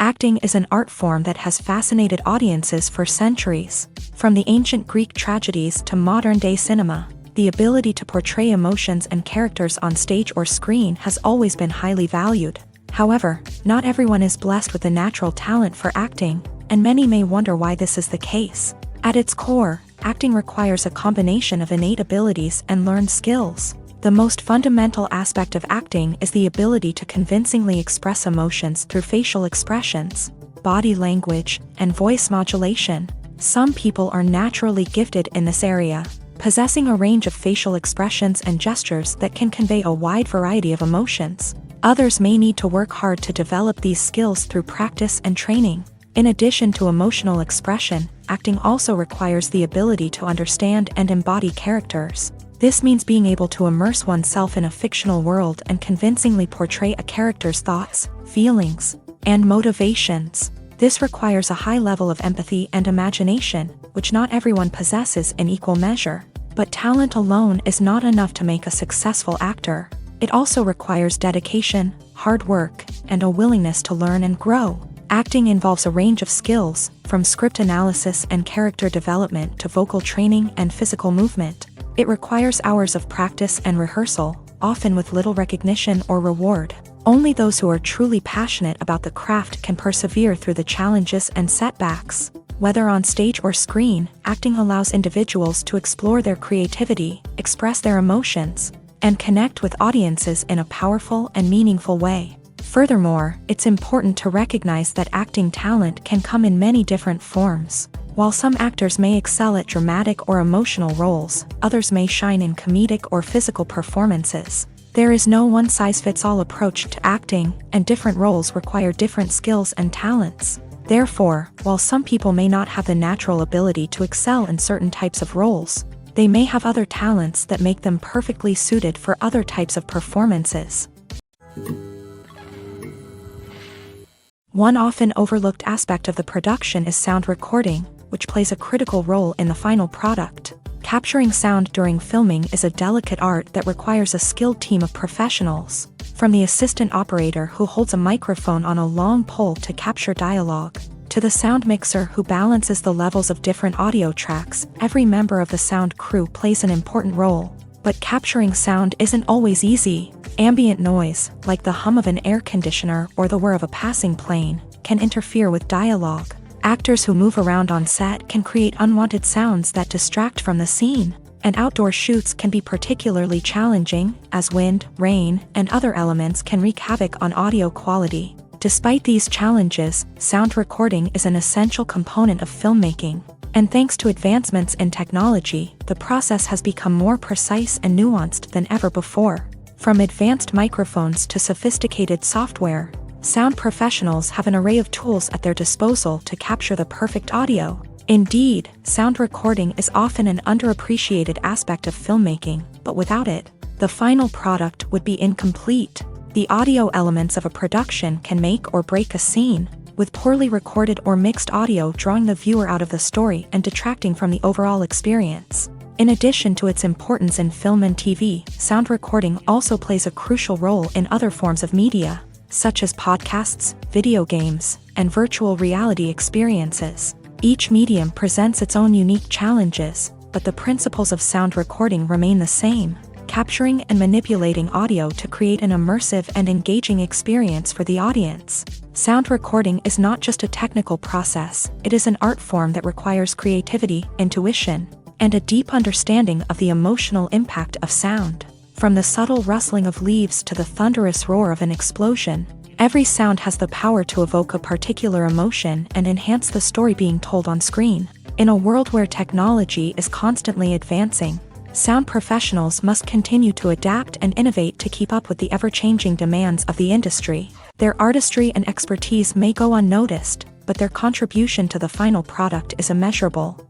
Acting is an art form that has fascinated audiences for centuries. From the ancient Greek tragedies to modern-day cinema, the ability to portray emotions and characters on stage or screen has always been highly valued. However, not everyone is blessed with the natural talent for acting, and many may wonder why this is the case. At its core, acting requires a combination of innate abilities and learned skills. The most fundamental aspect of acting is the ability to convincingly express emotions through facial expressions, body language, and voice modulation. Some people are naturally gifted in this area, possessing a range of facial expressions and gestures that can convey a wide variety of emotions. Others may need to work hard to develop these skills through practice and training. In addition to emotional expression, acting also requires the ability to understand and embody characters. This means being able to immerse oneself in a fictional world and convincingly portray a character's thoughts, feelings, and motivations. This requires a high level of empathy and imagination, which not everyone possesses in equal measure. But talent alone is not enough to make a successful actor. It also requires dedication, hard work, and a willingness to learn and grow. Acting involves a range of skills, from script analysis and character development to vocal training and physical movement. It requires hours of practice and rehearsal, often with little recognition or reward. Only those who are truly passionate about the craft can persevere through the challenges and setbacks. Whether on stage or screen, acting allows individuals to explore their creativity, express their emotions, and connect with audiences in a powerful and meaningful way. Furthermore, it's important to recognize that acting talent can come in many different forms. While some actors may excel at dramatic or emotional roles, others may shine in comedic or physical performances. There is no one-size-fits-all approach to acting, and different roles require different skills and talents. Therefore, while some people may not have the natural ability to excel in certain types of roles, they may have other talents that make them perfectly suited for other types of performances. One often overlooked aspect of the production is sound recording, which plays a critical role in the final product. Capturing sound during filming is a delicate art that requires a skilled team of professionals. From the assistant operator who holds a microphone on a long pole to capture dialogue, to the sound mixer who balances the levels of different audio tracks, every member of the sound crew plays an important role. But capturing sound isn't always easy. Ambient noise, like the hum of an air conditioner or the whir of a passing plane, can interfere with dialogue. Actors who move around on set can create unwanted sounds that distract from the scene. And outdoor shoots can be particularly challenging, as wind, rain, and other elements can wreak havoc on audio quality. Despite these challenges, sound recording is an essential component of filmmaking. And thanks to advancements in technology, the process has become more precise and nuanced than ever before. From advanced microphones to sophisticated software, sound professionals have an array of tools at their disposal to capture the perfect audio. Indeed, sound recording is often an underappreciated aspect of filmmaking, but without it, the final product would be incomplete. The audio elements of a production can make or break a scene, with poorly recorded or mixed audio drawing the viewer out of the story and detracting from the overall experience. In addition to its importance in film and TV, sound recording also plays a crucial role in other forms of media, such as podcasts, video games, and virtual reality experiences. Each medium presents its own unique challenges, but the principles of sound recording remain the same, capturing and manipulating audio to create an immersive and engaging experience for the audience. Sound recording is not just a technical process, it is an art form that requires creativity, intuition, and a deep understanding of the emotional impact of sound. From the subtle rustling of leaves to the thunderous roar of an explosion, every sound has the power to evoke a particular emotion and enhance the story being told on screen. In a world where technology is constantly advancing, sound professionals must continue to adapt and innovate to keep up with the ever-changing demands of the industry. Their artistry and expertise may go unnoticed, but their contribution to the final product is immeasurable.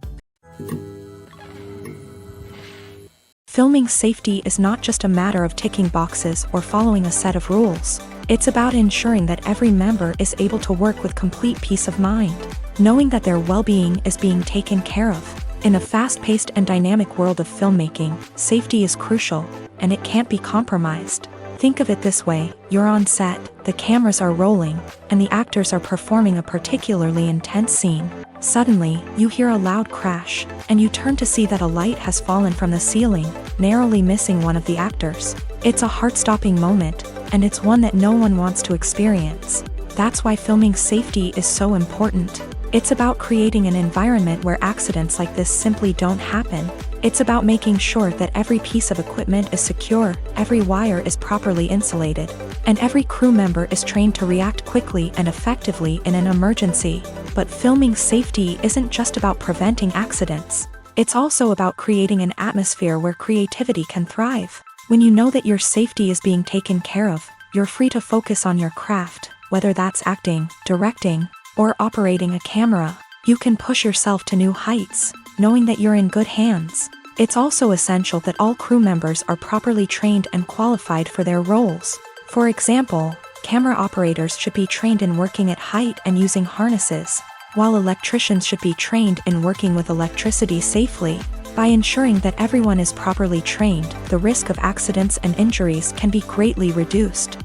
Filming safety is not just a matter of ticking boxes or following a set of rules. It's about ensuring that every member is able to work with complete peace of mind, knowing that their well-being is being taken care of. In a fast-paced and dynamic world of filmmaking, safety is crucial, and it can't be compromised. Think of it this way, you're on set, the cameras are rolling, and the actors are performing a particularly intense scene. Suddenly, you hear a loud crash, and you turn to see that a light has fallen from the ceiling, narrowly missing one of the actors. It's a heart-stopping moment, and it's one that no one wants to experience. That's why filming safety is so important. It's about creating an environment where accidents like this simply don't happen. It's about making sure that every piece of equipment is secure, every wire is properly insulated, and every crew member is trained to react quickly and effectively in an emergency. But filming safety isn't just about preventing accidents. It's also about creating an atmosphere where creativity can thrive. When you know that your safety is being taken care of, you're free to focus on your craft, whether that's acting, directing, or operating a camera. You can push yourself to new heights, knowing that you're in good hands. It's also essential that all crew members are properly trained and qualified for their roles. For example, camera operators should be trained in working at height and using harnesses, while electricians should be trained in working with electricity safely. By ensuring that everyone is properly trained, the risk of accidents and injuries can be greatly reduced.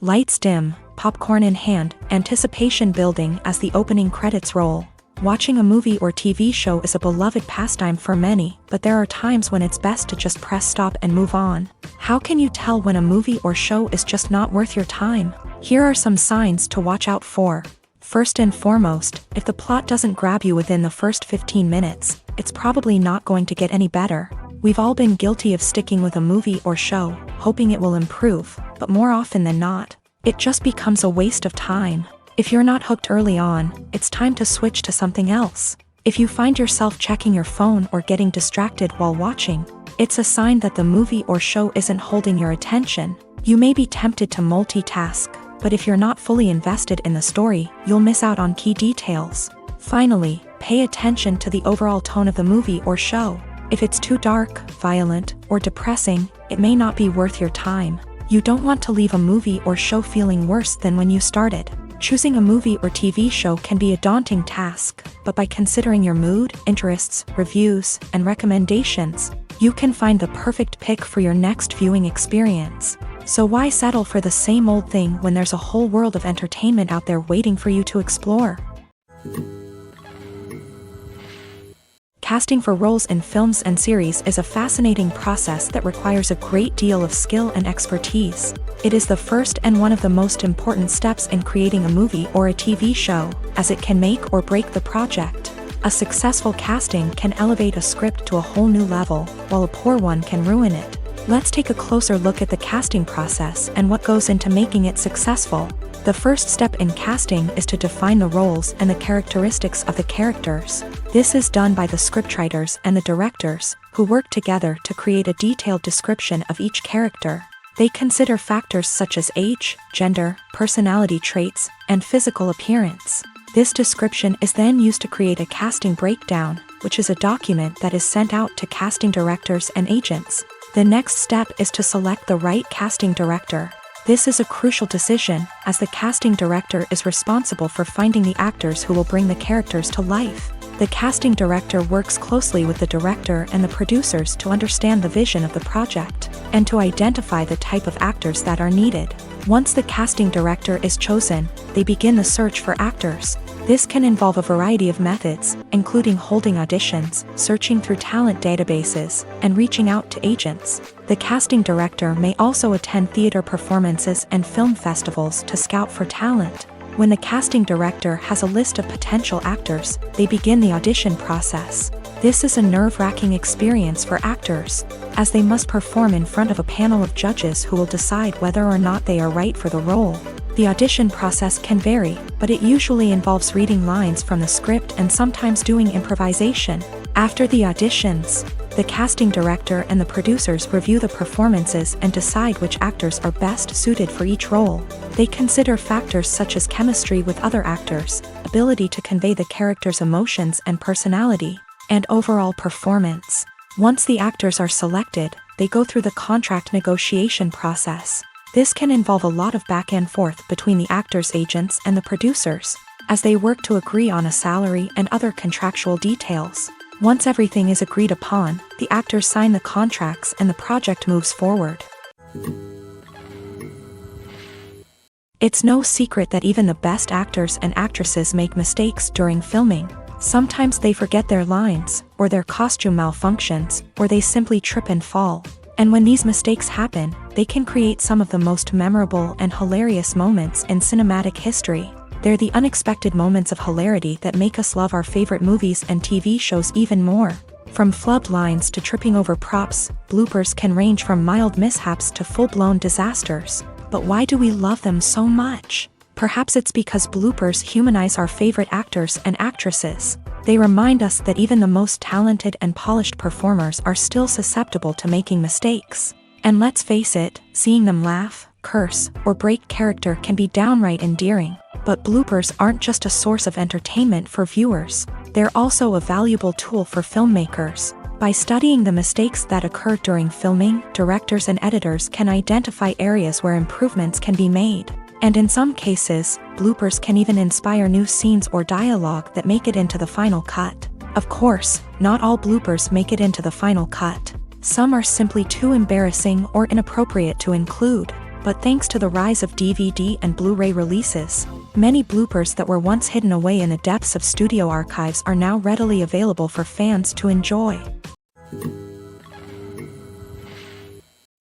Lights dim, popcorn in hand, anticipation building as the opening credits roll. Watching a movie or TV show is a beloved pastime for many, but there are times when it's best to just press stop and move on. How can you tell when a movie or show is just not worth your time? Here are some signs to watch out for. First and foremost, if the plot doesn't grab you within the first 15 minutes, it's probably not going to get any better. We've all been guilty of sticking with a movie or show, hoping it will improve, but more often than not, it just becomes a waste of time. If you're not hooked early on, it's time to switch to something else. If you find yourself checking your phone or getting distracted while watching, it's a sign that the movie or show isn't holding your attention. You may be tempted to multitask, but if you're not fully invested in the story, you'll miss out on key details. Finally, pay attention to the overall tone of the movie or show. If it's too dark, violent, or depressing, it may not be worth your time. You don't want to leave a movie or show feeling worse than when you started. Choosing a movie or TV show can be a daunting task, but by considering your mood, interests, reviews, and recommendations, you can find the perfect pick for your next viewing experience. So why settle for the same old thing when there's a whole world of entertainment out there waiting for you to explore? Casting for roles in films and series is a fascinating process that requires a great deal of skill and expertise. It is the first and one of the most important steps in creating a movie or a TV show, as it can make or break the project. A successful casting can elevate a script to a whole new level, while a poor one can ruin it. Let's take a closer look at the casting process and what goes into making it successful. The first step in casting is to define the roles and the characteristics of the characters. This is done by the scriptwriters and the directors, who work together to create a detailed description of each character. They consider factors such as age, gender, personality traits, and physical appearance. This description is then used to create a casting breakdown, which is a document that is sent out to casting directors and agents. The next step is to select the right casting director. This is a crucial decision, as the casting director is responsible for finding the actors who will bring the characters to life. The casting director works closely with the director and the producers to understand the vision of the project, and to identify the type of actors that are needed. Once the casting director is chosen, they begin the search for actors. This can involve a variety of methods, including holding auditions, searching through talent databases, and reaching out to agents. The casting director may also attend theater performances and film festivals to scout for talent. When the casting director has a list of potential actors, they begin the audition process. This is a nerve-wracking experience for actors, as they must perform in front of a panel of judges who will decide whether or not they are right for the role. The audition process can vary, but it usually involves reading lines from the script and sometimes doing improvisation. After the auditions, the casting director and the producers review the performances and decide which actors are best suited for each role. They consider factors such as chemistry with other actors, ability to convey the character's emotions and personality, and overall performance. Once the actors are selected, they go through the contract negotiation process. This can involve a lot of back and forth between the actors' agents and the producers, as they work to agree on a salary and other contractual details. Once everything is agreed upon, the actors sign the contracts and the project moves forward. It's no secret that even the best actors and actresses make mistakes during filming. Sometimes they forget their lines, or their costume malfunctions, or they simply trip and fall. And when these mistakes happen, they can create some of the most memorable and hilarious moments in cinematic history. They're the unexpected moments of hilarity that make us love our favorite movies and TV shows even more. From flubbed lines to tripping over props, bloopers can range from mild mishaps to full-blown disasters. But why do we love them so much? Perhaps it's because bloopers humanize our favorite actors and actresses. They remind us that even the most talented and polished performers are still susceptible to making mistakes. And let's face it, seeing them laugh, curse, or break character can be downright endearing. But bloopers aren't just a source of entertainment for viewers. They're also a valuable tool for filmmakers. By studying the mistakes that occur during filming, directors and editors can identify areas where improvements can be made. And in some cases, bloopers can even inspire new scenes or dialogue that make it into the final cut. Of course, not all bloopers make it into the final cut. Some are simply too embarrassing or inappropriate to include. But thanks to the rise of DVD and Blu-ray releases, many bloopers that were once hidden away in the depths of studio archives are now readily available for fans to enjoy.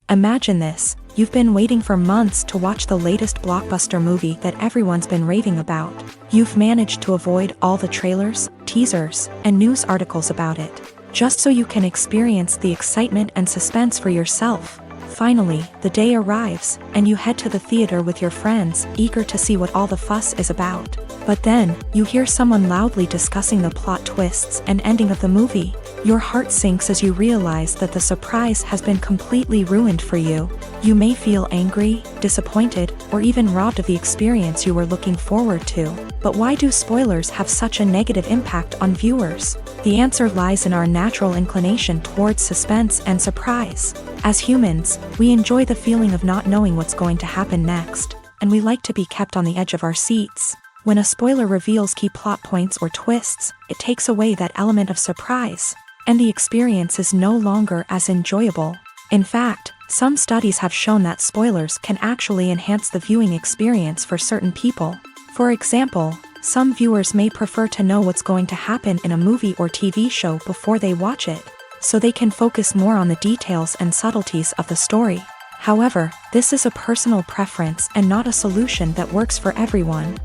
Imagine this, you've been waiting for months to watch the latest blockbuster movie that everyone's been raving about. You've managed to avoid all the trailers, teasers, and news articles about it, just so you can experience the excitement and suspense for yourself. Finally, the day arrives, and you head to the theater with your friends, eager to see what all the fuss is about. But then, you hear someone loudly discussing the plot twists and ending of the movie. Your heart sinks as you realize that the surprise has been completely ruined for you. You may feel angry, disappointed, or even robbed of the experience you were looking forward to. But why do spoilers have such a negative impact on viewers? The answer lies in our natural inclination towards suspense and surprise. As humans, we enjoy the feeling of not knowing what's going to happen next, and we like to be kept on the edge of our seats. When a spoiler reveals key plot points or twists, it takes away that element of surprise, and the experience is no longer as enjoyable. In fact, some studies have shown that spoilers can actually enhance the viewing experience for certain people. For example, some viewers may prefer to know what's going to happen in a movie or TV show before they watch it, so they can focus more on the details and subtleties of the story. However, this is a personal preference and not a solution that works for everyone.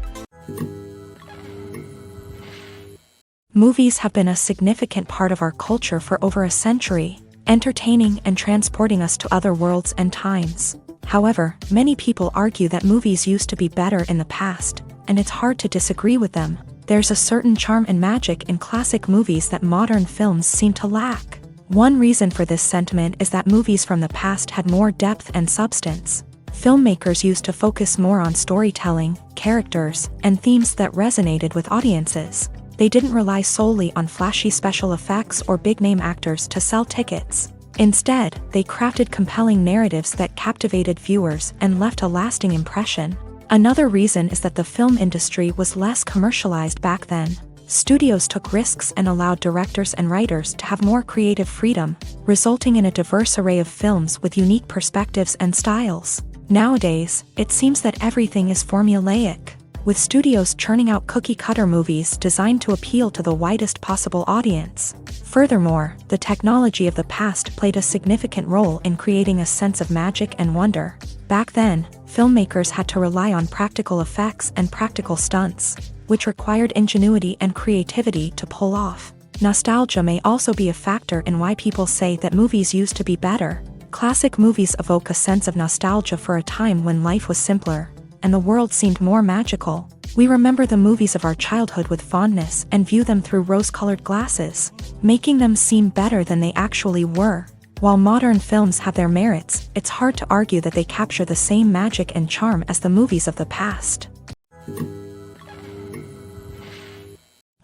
Movies have been a significant part of our culture for over a century, entertaining and transporting us to other worlds and times. However, many people argue that movies used to be better in the past, and it's hard to disagree with them. There's a certain charm and magic in classic movies that modern films seem to lack. One reason for this sentiment is that movies from the past had more depth and substance. Filmmakers used to focus more on storytelling, characters, and themes that resonated with audiences. They didn't rely solely on flashy special effects or big-name actors to sell tickets. Instead, they crafted compelling narratives that captivated viewers and left a lasting impression. Another reason is that the film industry was less commercialized back then. Studios took risks and allowed directors and writers to have more creative freedom, resulting in a diverse array of films with unique perspectives and styles. Nowadays, it seems that everything is formulaic, with studios churning out cookie-cutter movies designed to appeal to the widest possible audience. Furthermore, the technology of the past played a significant role in creating a sense of magic and wonder. Back then, filmmakers had to rely on practical effects and practical stunts, which required ingenuity and creativity to pull off. Nostalgia may also be a factor in why people say that movies used to be better. Classic movies evoke a sense of nostalgia for a time when life was simpler, and the world seemed more magical. We remember the movies of our childhood with fondness and view them through rose-colored glasses, making them seem better than they actually were. While modern films have their merits, it's hard to argue that they capture the same magic and charm as the movies of the past.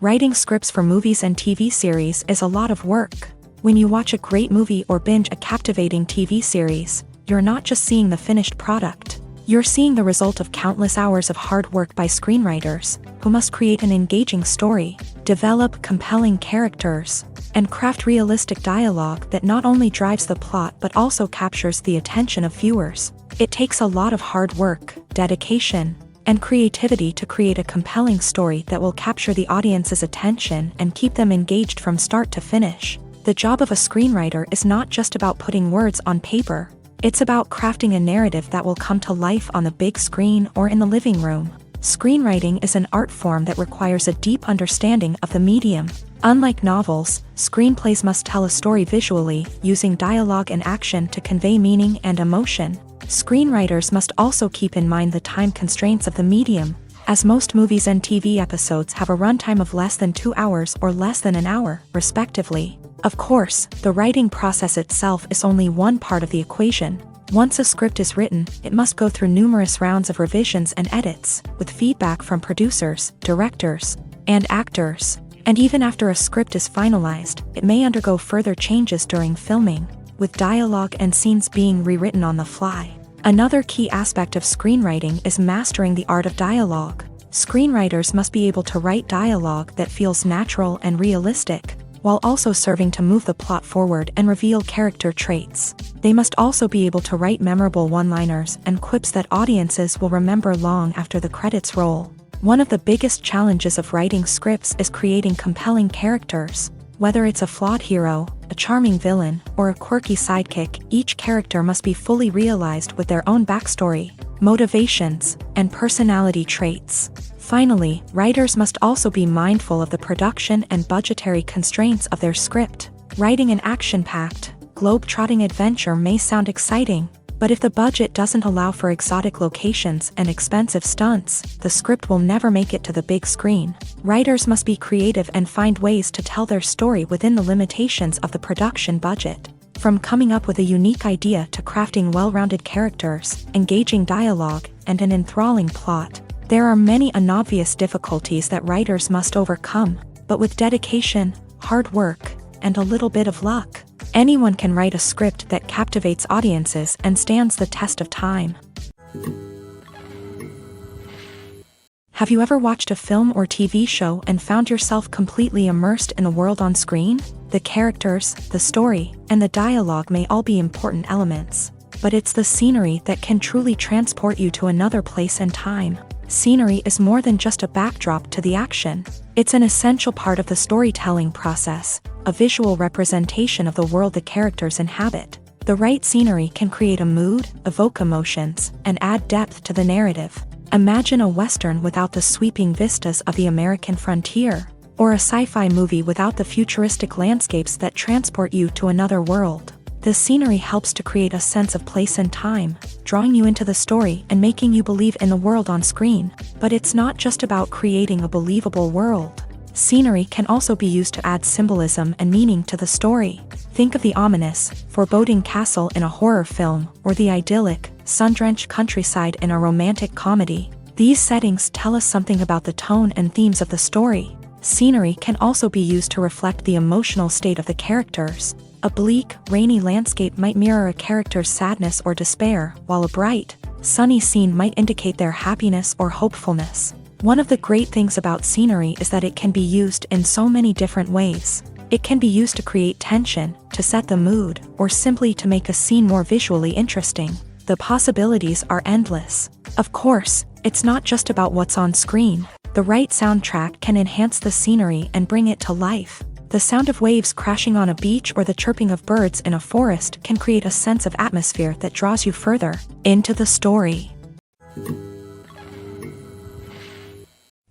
Writing scripts for movies and TV series is a lot of work. When you watch a great movie or binge a captivating TV series, you're not just seeing the finished product. You're seeing the result of countless hours of hard work by screenwriters, who must create an engaging story, develop compelling characters, and craft realistic dialogue that not only drives the plot but also captures the attention of viewers. It takes a lot of hard work, dedication, and creativity to create a compelling story that will capture the audience's attention and keep them engaged from start to finish. The job of a screenwriter is not just about putting words on paper. It's about crafting a narrative that will come to life on the big screen or in the living room. Screenwriting is an art form that requires a deep understanding of the medium. Unlike novels, screenplays must tell a story visually, using dialogue and action to convey meaning and emotion. Screenwriters must also keep in mind the time constraints of the medium, as most movies and TV episodes have a runtime of less than 2 hours or less than an hour, respectively. Of course, the writing process itself is only one part of the equation. Once a script is written, it must go through numerous rounds of revisions and edits, with feedback from producers, directors, and actors. And even after a script is finalized, it may undergo further changes during filming, with dialogue and scenes being rewritten on the fly. Another key aspect of screenwriting is mastering the art of dialogue. Screenwriters must be able to write dialogue that feels natural and realistic, while also serving to move the plot forward and reveal character traits. They must also be able to write memorable one-liners and quips that audiences will remember long after the credits roll. One of the biggest challenges of writing scripts is creating compelling characters. Whether it's a flawed hero, a charming villain, or a quirky sidekick, each character must be fully realized with their own backstory, motivations, and personality traits. Finally, writers must also be mindful of the production and budgetary constraints of their script. Writing an action-packed, globe-trotting adventure may sound exciting, but if the budget doesn't allow for exotic locations and expensive stunts, the script will never make it to the big screen. Writers must be creative and find ways to tell their story within the limitations of the production budget. From coming up with a unique idea to crafting well-rounded characters, engaging dialogue, and an enthralling plot, there are many unobvious difficulties that writers must overcome, but with dedication, hard work, and a little bit of luck, anyone can write a script that captivates audiences and stands the test of time. Have you ever watched a film or TV show and found yourself completely immersed in the world on screen? The characters, the story, and the dialogue may all be important elements, but it's the scenery that can truly transport you to another place and time. Scenery is more than just a backdrop to the action. It's an essential part of the storytelling process, a visual representation of the world the characters inhabit. The right scenery can create a mood, evoke emotions, and add depth to the narrative. Imagine a Western without the sweeping vistas of the American frontier, or a sci-fi movie without the futuristic landscapes that transport you to another world. The scenery helps to create a sense of place and time, drawing you into the story and making you believe in the world on screen. But it's not just about creating a believable world. Scenery can also be used to add symbolism and meaning to the story. Think of the ominous, foreboding castle in a horror film, or the idyllic, sun-drenched countryside in a romantic comedy. These settings tell us something about the tone and themes of the story. Scenery can also be used to reflect the emotional state of the characters. A bleak, rainy landscape might mirror a character's sadness or despair, while a bright, sunny scene might indicate their happiness or hopefulness. One of the great things about scenery is that it can be used in so many different ways. It can be used to create tension, to set the mood, or simply to make a scene more visually interesting. The possibilities are endless. Of course, it's not just about what's on screen. The right soundtrack can enhance the scenery and bring it to life. The sound of waves crashing on a beach or the chirping of birds in a forest can create a sense of atmosphere that draws you further into the story.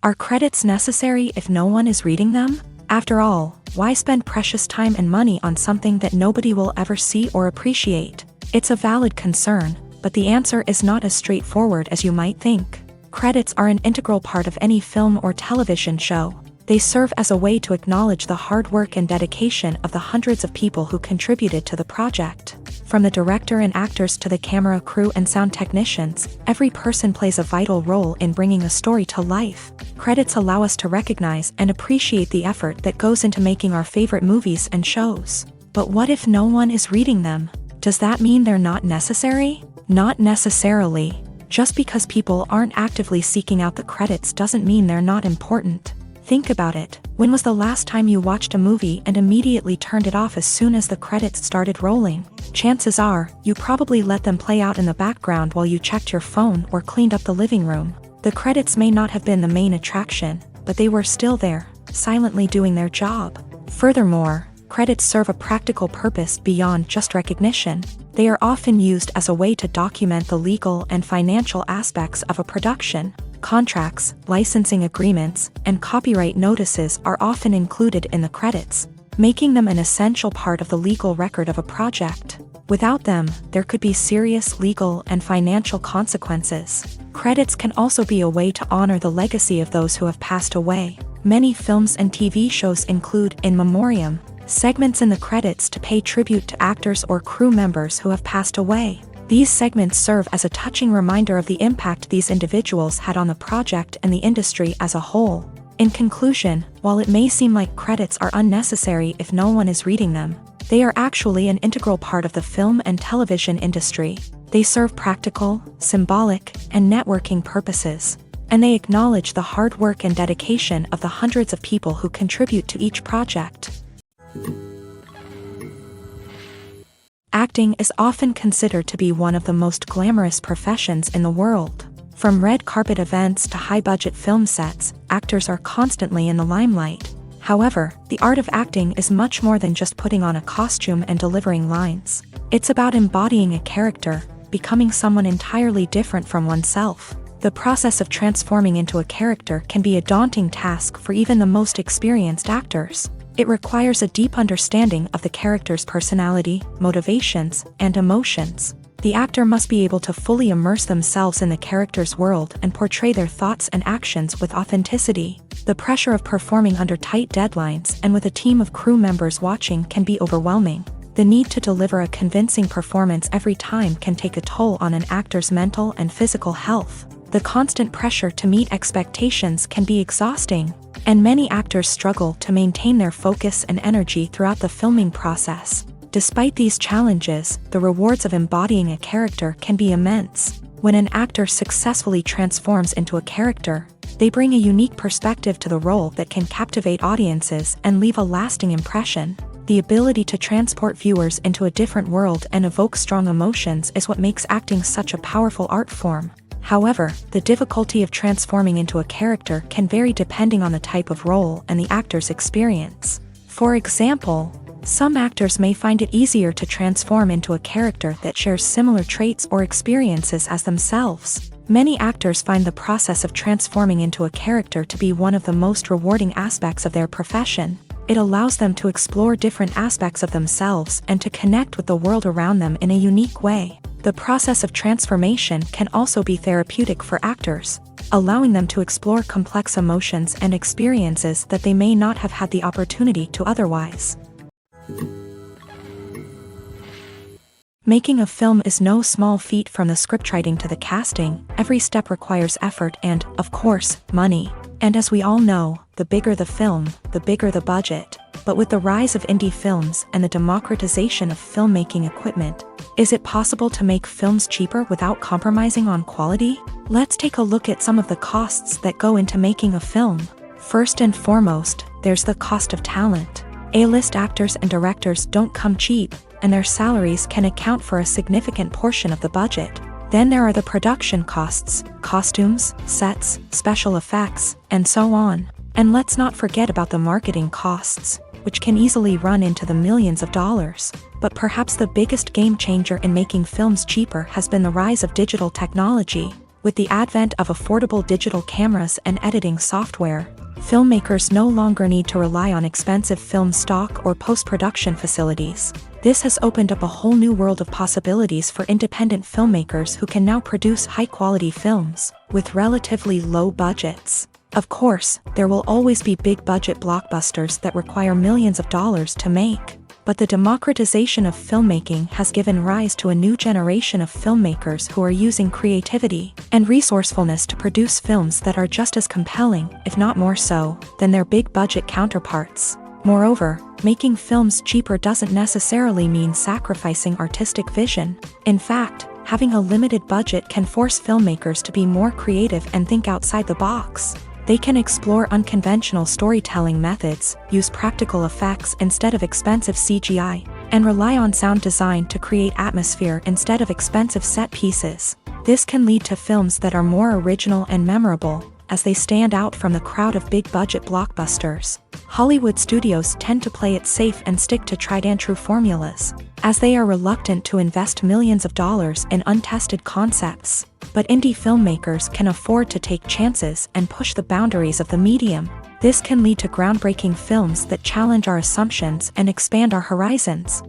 Are credits necessary if no one is reading them? After all, why spend precious time and money on something that nobody will ever see or appreciate? It's a valid concern, but the answer is not as straightforward as you might think. Credits are an integral part of any film or television show. They serve as a way to acknowledge the hard work and dedication of the hundreds of people who contributed to the project. From the director and actors to the camera crew and sound technicians, every person plays a vital role in bringing a story to life. Credits allow us to recognize and appreciate the effort that goes into making our favorite movies and shows. But what if no one is reading them? Does that mean they're not necessary? Not necessarily. Just because people aren't actively seeking out the credits doesn't mean they're not important. Think about it. When was the last time you watched a movie and immediately turned it off as soon as the credits started rolling? Chances are, you probably let them play out in the background while you checked your phone or cleaned up the living room. The credits may not have been the main attraction, but they were still there, silently doing their job. Furthermore, credits serve a practical purpose beyond just recognition. They are often used as a way to document the legal and financial aspects of a production. Contracts, licensing agreements, and copyright notices are often included in the credits, making them an essential part of the legal record of a project. Without them, there could be serious legal and financial consequences. Credits can also be a way to honor the legacy of those who have passed away. Many films and TV shows include in memoriam segments in the credits to pay tribute to actors or crew members who have passed away. These segments serve as a touching reminder of the impact these individuals had on the project and the industry as a whole. In conclusion, while it may seem like credits are unnecessary if no one is reading them, they are actually an integral part of the film and television industry. They serve practical, symbolic, and networking purposes, and they acknowledge the hard work and dedication of the hundreds of people who contribute to each project. Acting is often considered to be one of the most glamorous professions in the world. From red carpet events to high-budget film sets, actors are constantly in the limelight. However, the art of acting is much more than just putting on a costume and delivering lines. It's about embodying a character, becoming someone entirely different from oneself. The process of transforming into a character can be a daunting task for even the most experienced actors. It requires a deep understanding of the character's personality, motivations, and emotions. The actor must be able to fully immerse themselves in the character's world and portray their thoughts and actions with authenticity. The pressure of performing under tight deadlines and with a team of crew members watching can be overwhelming. The need to deliver a convincing performance every time can take a toll on an actor's mental and physical health. The constant pressure to meet expectations can be exhausting, and many actors struggle to maintain their focus and energy throughout the filming process. Despite these challenges, the rewards of embodying a character can be immense. When an actor successfully transforms into a character, they bring a unique perspective to the role that can captivate audiences and leave a lasting impression. The ability to transport viewers into a different world and evoke strong emotions is what makes acting such a powerful art form. However, the difficulty of transforming into a character can vary depending on the type of role and the actor's experience. For example, some actors may find it easier to transform into a character that shares similar traits or experiences as themselves. Many actors find the process of transforming into a character to be one of the most rewarding aspects of their profession. It allows them to explore different aspects of themselves and to connect with the world around them in a unique way. The process of transformation can also be therapeutic for actors, allowing them to explore complex emotions and experiences that they may not have had the opportunity to otherwise. Making a film is no small feat. From the scriptwriting to the casting, every step requires effort and, of course, money. And as we all know, the bigger the film, the bigger the budget. But with the rise of indie films and the democratization of filmmaking equipment, is it possible to make films cheaper without compromising on quality? Let's take a look at some of the costs that go into making a film. First and foremost, there's the cost of talent. A-list actors and directors don't come cheap, and their salaries can account for a significant portion of the budget. Then there are the production costs, costumes, sets, special effects, and so on. And let's not forget about the marketing costs, which can easily run into the millions of dollars. But perhaps the biggest game changer in making films cheaper has been the rise of digital technology. With the advent of affordable digital cameras and editing software, filmmakers no longer need to rely on expensive film stock or post-production facilities. This has opened up a whole new world of possibilities for independent filmmakers who can now produce high-quality films with relatively low budgets. Of course, there will always be big-budget blockbusters that require millions of dollars to make. But the democratization of filmmaking has given rise to a new generation of filmmakers who are using creativity and resourcefulness to produce films that are just as compelling, if not more so, than their big-budget counterparts. Moreover, making films cheaper doesn't necessarily mean sacrificing artistic vision. In fact, having a limited budget can force filmmakers to be more creative and think outside the box. They can explore unconventional storytelling methods, use practical effects instead of expensive CGI, and rely on sound design to create atmosphere instead of expensive set pieces. This can lead to films that are more original and memorable, as they stand out from the crowd of big-budget blockbusters. Hollywood studios tend to play it safe and stick to tried-and-true formulas, as they are reluctant to invest millions of dollars in untested concepts. But indie filmmakers can afford to take chances and push the boundaries of the medium. This can lead to groundbreaking films that challenge our assumptions and expand our horizons.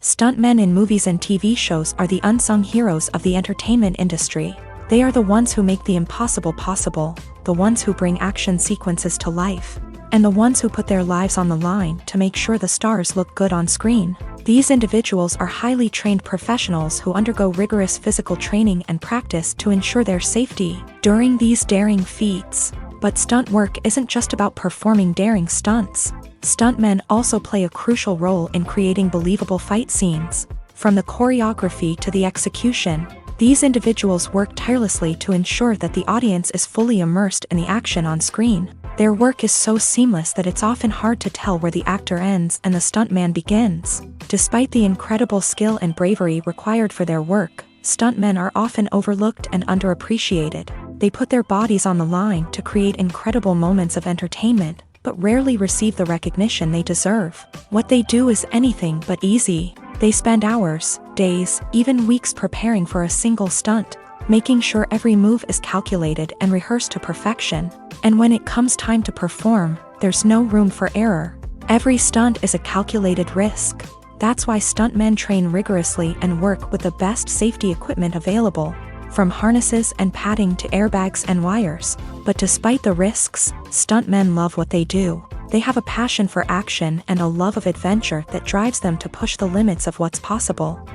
Stuntmen in movies and TV shows are the unsung heroes of the entertainment industry. They are the ones who make the impossible possible, the ones who bring action sequences to life, and the ones who put their lives on the line to make sure the stars look good on screen. These individuals are highly trained professionals who undergo rigorous physical training and practice to ensure their safety during these daring feats. But stunt work isn't just about performing daring stunts. Stuntmen also play a crucial role in creating believable fight scenes. From the choreography to the execution, these individuals work tirelessly to ensure that the audience is fully immersed in the action on screen. Their work is so seamless that it's often hard to tell where the actor ends and the stuntman begins. Despite the incredible skill and bravery required for their work, stuntmen are often overlooked and underappreciated. They put their bodies on the line to create incredible moments of entertainment, but rarely receive the recognition they deserve. What they do is anything but easy. They spend hours, days, even weeks preparing for a single stunt, making sure every move is calculated and rehearsed to perfection. And when it comes time to perform, there's no room for error. Every stunt is a calculated risk. That's why stuntmen train rigorously and work with the best safety equipment available, from harnesses and padding to airbags and wires. But despite the risks, stuntmen love what they do. They have a passion for action and a love of adventure that drives them to push the limits of what's possible.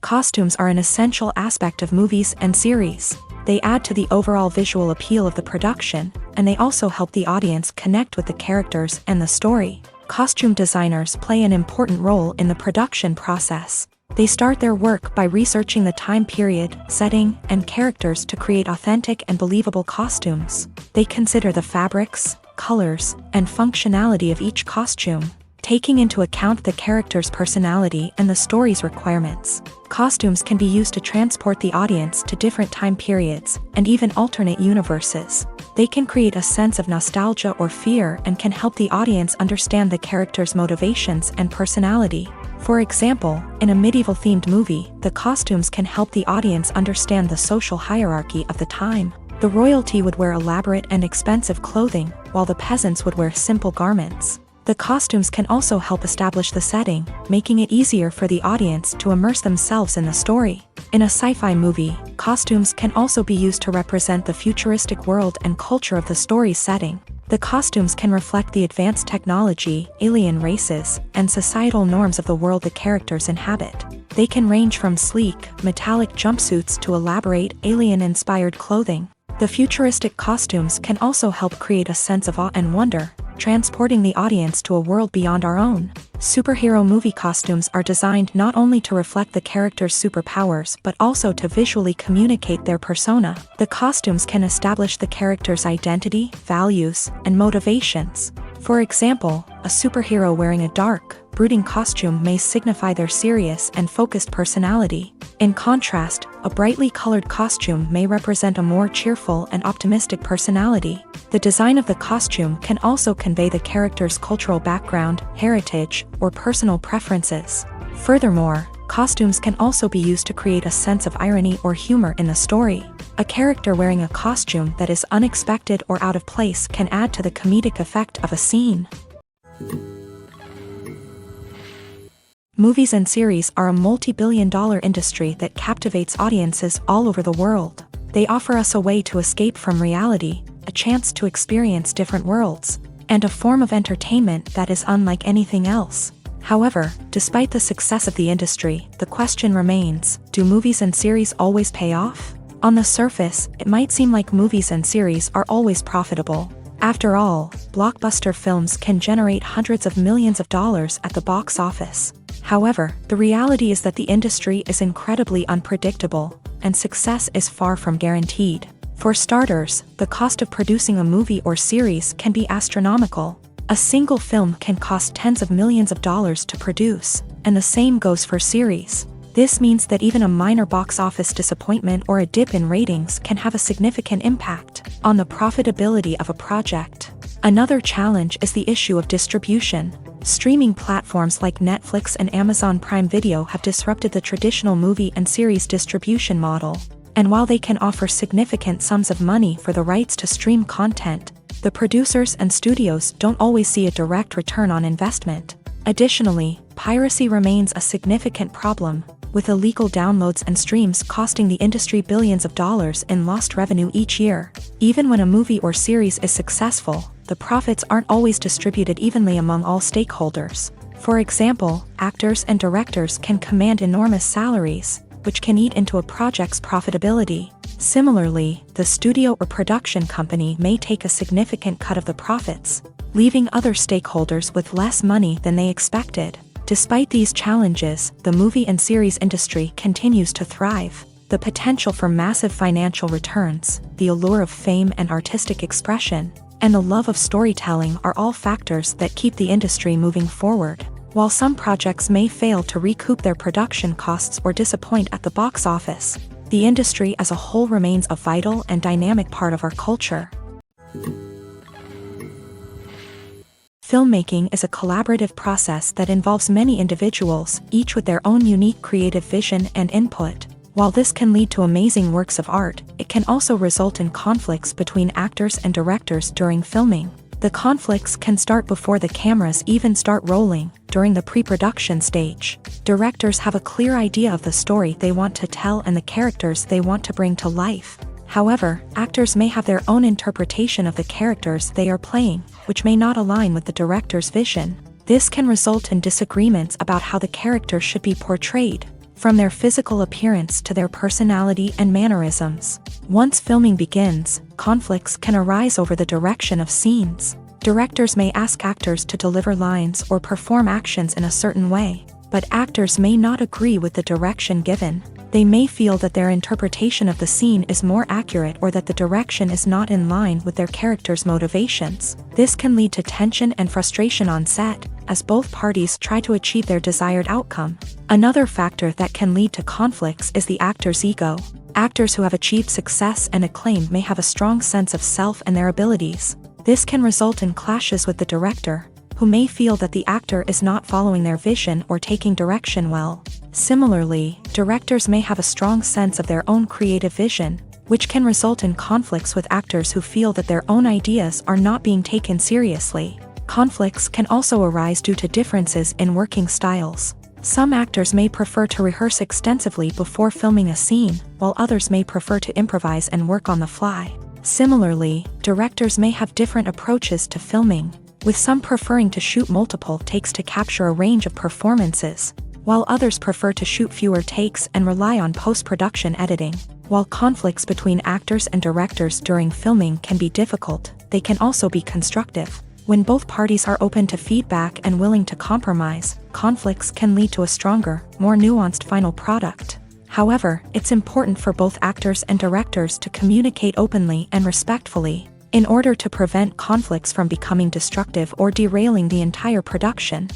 Costumes are an essential aspect of movies and series. They add to the overall visual appeal of the production, and they also help the audience connect with the characters and the story. Costume designers play an important role in the production process. They start their work by researching the time period, setting, and characters to create authentic and believable costumes. They consider the fabrics, colors, and functionality of each costume, taking into account the character's personality and the story's requirements. Costumes can be used to transport the audience to different time periods and even alternate universes. They can create a sense of nostalgia or fear and can help the audience understand the character's motivations and personality. For example, in a medieval-themed movie, the costumes can help the audience understand the social hierarchy of the time. The royalty would wear elaborate and expensive clothing, while the peasants would wear simple garments. The costumes can also help establish the setting, making it easier for the audience to immerse themselves in the story. In a sci-fi movie, costumes can also be used to represent the futuristic world and culture of the story's setting. The costumes can reflect the advanced technology, alien races, and societal norms of the world the characters inhabit. They can range from sleek, metallic jumpsuits to elaborate, alien-inspired clothing. The futuristic costumes can also help create a sense of awe and wonder, transporting the audience to a world beyond our own. Superhero movie costumes are designed not only to reflect the character's superpowers but also to visually communicate their persona. The costumes can establish the character's identity, values, and motivations. For example, a superhero wearing a dark, brooding costume may signify their serious and focused personality. In contrast, a brightly colored costume may represent a more cheerful and optimistic personality. The design of the costume can also convey the character's cultural background, heritage, or personal preferences. Furthermore, costumes can also be used to create a sense of irony or humor in the story. A character wearing a costume that is unexpected or out of place can add to the comedic effect of a scene. Movies and series are a multi-billion-dollar industry that captivates audiences all over the world. They offer us a way to escape from reality, a chance to experience different worlds, and a form of entertainment that is unlike anything else. However, despite the success of the industry, the question remains, do movies and series always pay off? On the surface, it might seem like movies and series are always profitable. After all, blockbuster films can generate hundreds of millions of dollars at the box office. However, the reality is that the industry is incredibly unpredictable, and success is far from guaranteed. For starters, the cost of producing a movie or series can be astronomical. A single film can cost tens of millions of dollars to produce, and the same goes for series. This means that even a minor box office disappointment or a dip in ratings can have a significant impact on the profitability of a project. Another challenge is the issue of distribution. Streaming platforms like Netflix and Amazon Prime Video have disrupted the traditional movie and series distribution model. And while they can offer significant sums of money for the rights to stream content, the producers and studios don't always see a direct return on investment. Additionally, piracy remains a significant problem, with illegal downloads and streams costing the industry billions of dollars in lost revenue each year. Even when a movie or series is successful, the profits aren't always distributed evenly among all stakeholders. For example, actors and directors can command enormous salaries, which can eat into a project's profitability. Similarly, the studio or production company may take a significant cut of the profits, leaving other stakeholders with less money than they expected. Despite these challenges, the movie and series industry continues to thrive. The potential for massive financial returns, the allure of fame and artistic expression, and the love of storytelling are all factors that keep the industry moving forward. While some projects may fail to recoup their production costs or disappoint at the box office, the industry as a whole remains a vital and dynamic part of our culture. Filmmaking is a collaborative process that involves many individuals, each with their own unique creative vision and input. While this can lead to amazing works of art, it can also result in conflicts between actors and directors during filming. The conflicts can start before the cameras even start rolling, during the pre-production stage. Directors have a clear idea of the story they want to tell and the characters they want to bring to life. However, actors may have their own interpretation of the characters they are playing, which may not align with the director's vision. This can result in disagreements about how the character should be portrayed, from their physical appearance to their personality and mannerisms. Once filming begins, conflicts can arise over the direction of scenes. Directors may ask actors to deliver lines or perform actions in a certain way, but actors may not agree with the direction given. They may feel that their interpretation of the scene is more accurate or that the direction is not in line with their character's motivations. This can lead to tension and frustration on set, as both parties try to achieve their desired outcome. Another factor that can lead to conflicts is the actor's ego. Actors who have achieved success and acclaim may have a strong sense of self and their abilities. This can result in clashes with the director, who may feel that the actor is not following their vision or taking direction well. Similarly, directors may have a strong sense of their own creative vision, which can result in conflicts with actors who feel that their own ideas are not being taken seriously. Conflicts can also arise due to differences in working styles. Some actors may prefer to rehearse extensively before filming a scene, while others may prefer to improvise and work on the fly. Similarly, directors may have different approaches to filming, with some preferring to shoot multiple takes to capture a range of performances, while others prefer to shoot fewer takes and rely on post-production editing. While conflicts between actors and directors during filming can be difficult, they can also be constructive. When both parties are open to feedback and willing to compromise, conflicts can lead to a stronger, more nuanced final product. However, it's important for both actors and directors to communicate openly and respectfully, in order to prevent conflicts from becoming destructive or derailing the entire production.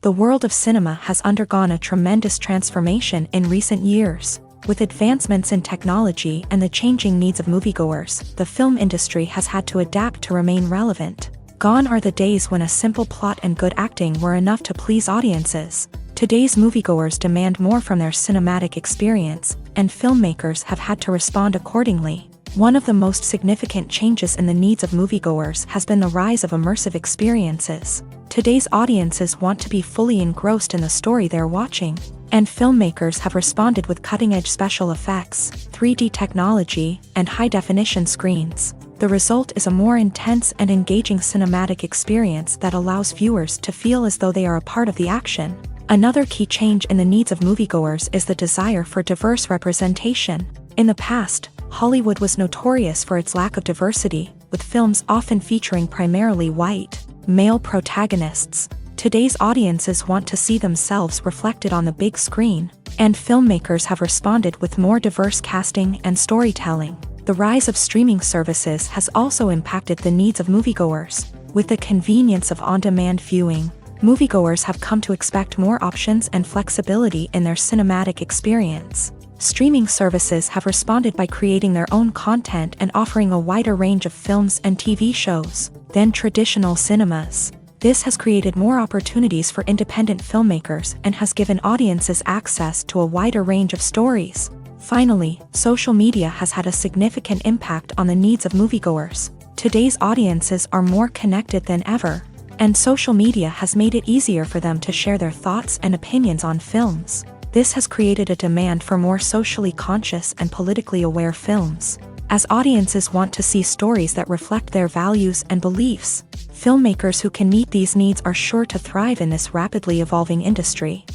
The world of cinema has undergone a tremendous transformation in recent years. With advancements in technology and the changing needs of moviegoers, the film industry has had to adapt to remain relevant. Gone are the days when a simple plot and good acting were enough to please audiences. Today's moviegoers demand more from their cinematic experience, and filmmakers have had to respond accordingly. One of the most significant changes in the needs of moviegoers has been the rise of immersive experiences. Today's audiences want to be fully engrossed in the story they're watching, and filmmakers have responded with cutting-edge special effects, 3D technology, and high-definition screens. The result is a more intense and engaging cinematic experience that allows viewers to feel as though they are a part of the action. Another key change in the needs of moviegoers is the desire for diverse representation. In the past, Hollywood was notorious for its lack of diversity, with films often featuring primarily white, Male protagonists. Today's audiences want to see themselves reflected on the big screen, and filmmakers have responded with more diverse casting and storytelling. The rise of streaming services has also impacted the needs of moviegoers. With the convenience of on-demand viewing, moviegoers have come to expect more options and flexibility in their cinematic experience. Streaming services have responded by creating their own content and offering a wider range of films and TV shows than traditional cinemas. This has created more opportunities for independent filmmakers and has given audiences access to a wider range of stories. Finally, social media has had a significant impact on the needs of moviegoers. Today's audiences are more connected than ever, and social media has made it easier for them to share their thoughts and opinions on films. This has created a demand for more socially conscious and politically aware films. As audiences want to see stories that reflect their values and beliefs, filmmakers who can meet these needs are sure to thrive in this rapidly evolving industry.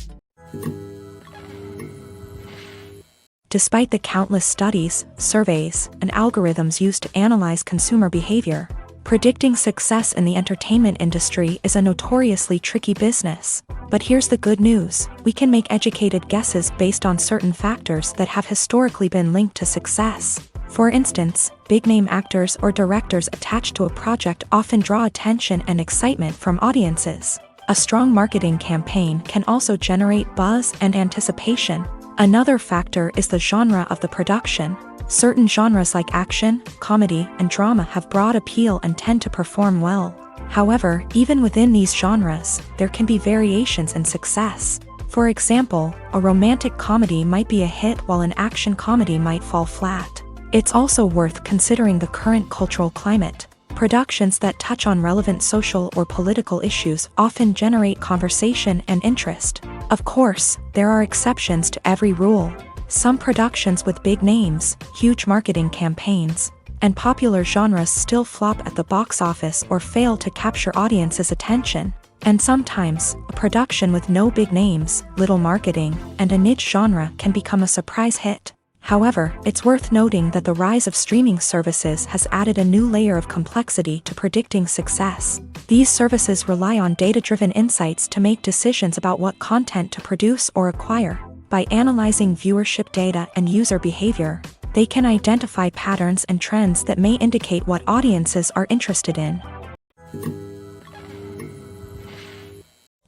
Despite the countless studies, surveys, and algorithms used to analyze consumer behavior, predicting success in the entertainment industry is a notoriously tricky business. But here's the good news: we can make educated guesses based on certain factors that have historically been linked to success. For instance, big-name actors or directors attached to a project often draw attention and excitement from audiences. A strong marketing campaign can also generate buzz and anticipation. Another factor is the genre of the production. Certain genres like action, comedy, and drama have broad appeal and tend to perform well. However, even within these genres, there can be variations in success. For example, a romantic comedy might be a hit while an action comedy might fall flat. It's also worth considering the current cultural climate. Productions that touch on relevant social or political issues often generate conversation and interest. Of course, there are exceptions to every rule. Some productions with big names, huge marketing campaigns, and popular genres still flop at the box office or fail to capture audiences' attention. And sometimes, a production with no big names, little marketing, and a niche genre can become a surprise hit. However, it's worth noting that the rise of streaming services has added a new layer of complexity to predicting success. These services rely on data-driven insights to make decisions about what content to produce or acquire. By analyzing viewership data and user behavior, they can identify patterns and trends that may indicate what audiences are interested in.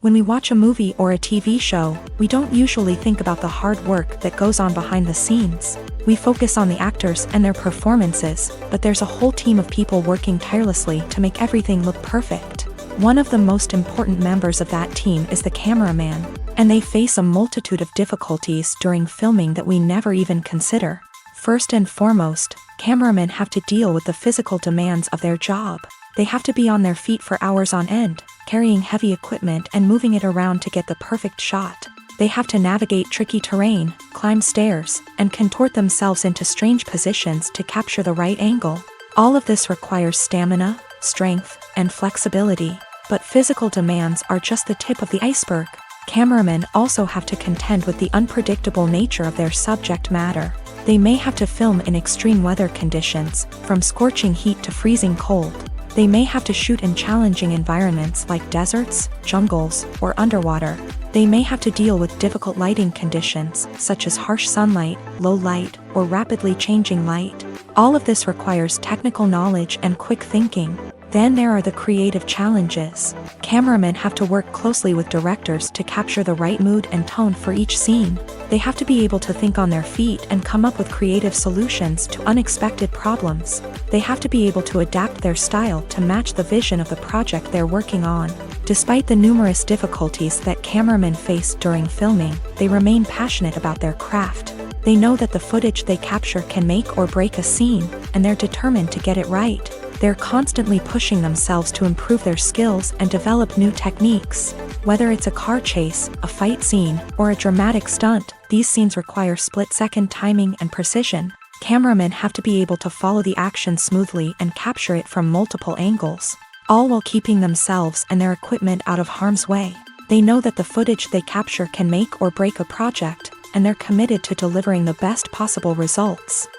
When we watch a movie or a TV show, we don't usually think about the hard work that goes on behind the scenes. We focus on the actors and their performances, but there's a whole team of people working tirelessly to make everything look perfect. One of the most important members of that team is the cameraman, and they face a multitude of difficulties during filming that we never even consider. First and foremost, cameramen have to deal with the physical demands of their job. They have to be on their feet for hours on end, carrying heavy equipment and moving it around to get the perfect shot. They have to navigate tricky terrain, climb stairs, and contort themselves into strange positions to capture the right angle. All of this requires stamina, strength, and flexibility. But physical demands are just the tip of the iceberg. Cameramen also have to contend with the unpredictable nature of their subject matter. They may have to film in extreme weather conditions, from scorching heat to freezing cold. They may have to shoot in challenging environments like deserts, jungles, or underwater. They may have to deal with difficult lighting conditions, such as harsh sunlight, low light, or rapidly changing light. All of this requires technical knowledge and quick thinking. Then there are the creative challenges. Cameramen have to work closely with directors to capture the right mood and tone for each scene. They have to be able to think on their feet and come up with creative solutions to unexpected problems. They have to be able to adapt their style to match the vision of the project they're working on. Despite the numerous difficulties that cameramen face during filming, they remain passionate about their craft. They know that the footage they capture can make or break a scene, and they're determined to get it right. They're constantly pushing themselves to improve their skills and develop new techniques. Whether it's a car chase, a fight scene, or a dramatic stunt, these scenes require split-second timing and precision. Cameramen have to be able to follow the action smoothly and capture it from multiple angles, all while keeping themselves and their equipment out of harm's way. They know that the footage they capture can make or break a project, and they're committed to delivering the best possible results.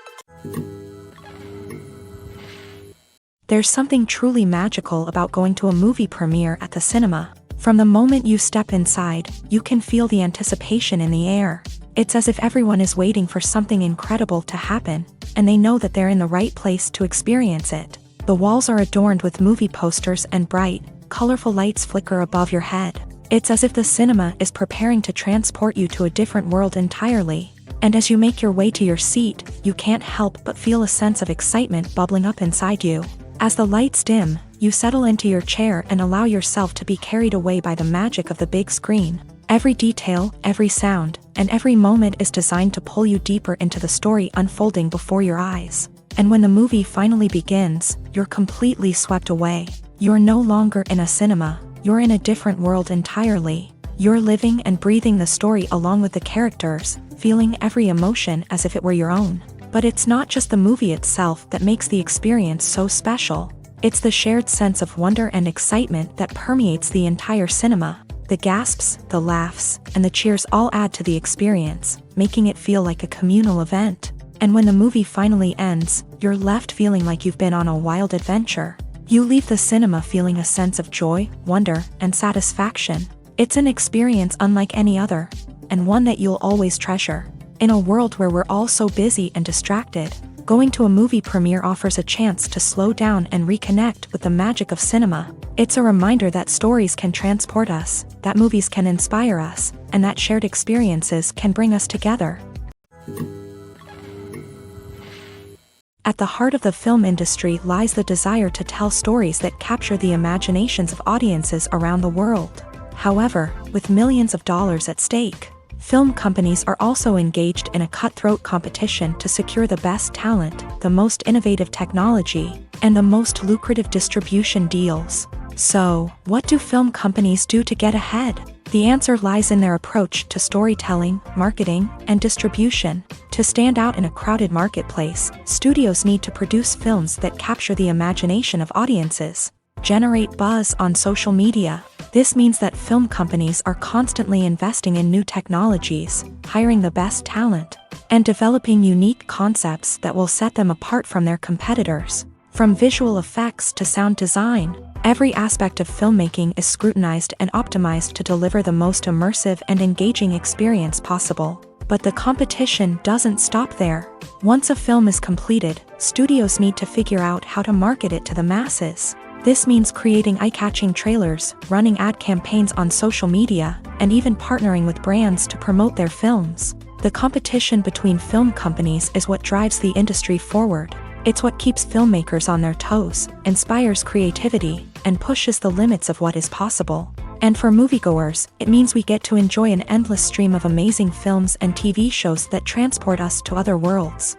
There's something truly magical about going to a movie premiere at the cinema. From the moment you step inside, you can feel the anticipation in the air. It's as if everyone is waiting for something incredible to happen, and they know that they're in the right place to experience it. The walls are adorned with movie posters and bright, colorful lights flicker above your head. It's as if the cinema is preparing to transport you to a different world entirely. And as you make your way to your seat, you can't help but feel a sense of excitement bubbling up inside you. As the lights dim, you settle into your chair and allow yourself to be carried away by the magic of the big screen. Every detail, every sound, and every moment is designed to pull you deeper into the story unfolding before your eyes. And when the movie finally begins, you're completely swept away. You're no longer in a cinema, you're in a different world entirely. You're living and breathing the story along with the characters, feeling every emotion as if it were your own. But it's not just the movie itself that makes the experience so special. It's the shared sense of wonder and excitement that permeates the entire cinema. The gasps, the laughs, and the cheers all add to the experience, making it feel like a communal event. And when the movie finally ends, you're left feeling like you've been on a wild adventure. You leave the cinema feeling a sense of joy, wonder, and satisfaction. It's an experience unlike any other, and one that you'll always treasure. In a world where we're all so busy and distracted, going to a movie premiere offers a chance to slow down and reconnect with the magic of cinema. It's a reminder that stories can transport us, that movies can inspire us, and that shared experiences can bring us together. At the heart of the film industry lies the desire to tell stories that capture the imaginations of audiences around the world. However, with millions of dollars at stake, film companies are also engaged in a cutthroat competition to secure the best talent, the most innovative technology, and the most lucrative distribution deals. So, what do film companies do to get ahead? The answer lies in their approach to storytelling, marketing, and distribution. To stand out in a crowded marketplace, studios need to produce films that capture the imagination of audiences, generate buzz on social media. This means that film companies are constantly investing in new technologies, hiring the best talent, and developing unique concepts that will set them apart from their competitors. From visual effects to sound design, every aspect of filmmaking is scrutinized and optimized to deliver the most immersive and engaging experience possible. But the competition doesn't stop there. Once a film is completed, studios need to figure out how to market it to the masses. This means creating eye-catching trailers, running ad campaigns on social media, and even partnering with brands to promote their films. The competition between film companies is what drives the industry forward. It's what keeps filmmakers on their toes, inspires creativity, and pushes the limits of what is possible. And for moviegoers, it means we get to enjoy an endless stream of amazing films and TV shows that transport us to other worlds.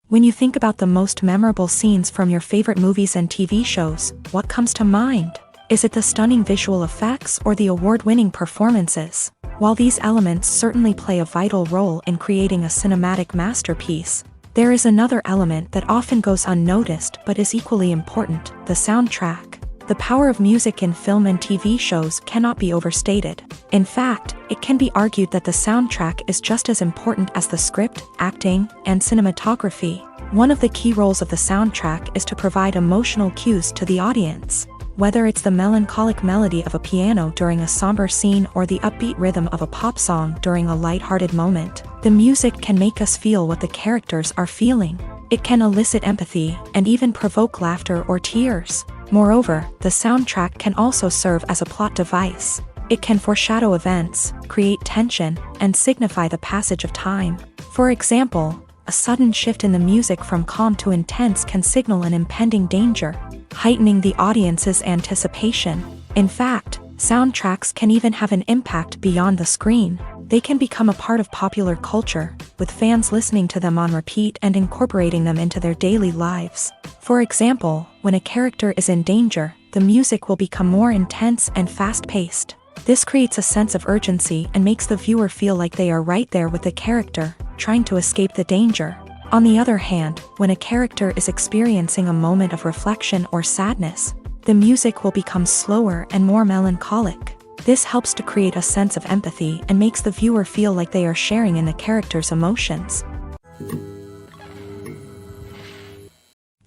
When you think about the most memorable scenes from your favorite movies and TV shows, what comes to mind? Is it the stunning visual effects or the award-winning performances? While these elements certainly play a vital role in creating a cinematic masterpiece, there is another element that often goes unnoticed but is equally important: the soundtrack. The power of music in film and TV shows cannot be overstated. In fact, it can be argued that the soundtrack is just as important as the script, acting, and cinematography. One of the key roles of the soundtrack is to provide emotional cues to the audience. Whether it's the melancholic melody of a piano during a somber scene or the upbeat rhythm of a pop song during a lighthearted moment, the music can make us feel what the characters are feeling. It can elicit empathy and even provoke laughter or tears. Moreover, the soundtrack can also serve as a plot device. It can foreshadow events, create tension, and signify the passage of time. For example, a sudden shift in the music from calm to intense can signal an impending danger, heightening the audience's anticipation. In fact, soundtracks can even have an impact beyond the screen. They can become a part of popular culture, with fans listening to them on repeat and incorporating them into their daily lives. For example, when a character is in danger, the music will become more intense and fast-paced. This creates a sense of urgency and makes the viewer feel like they are right there with the character, trying to escape the danger. On the other hand, when a character is experiencing a moment of reflection or sadness, the music will become slower and more melancholic. This helps to create a sense of empathy and makes the viewer feel like they are sharing in the character's emotions.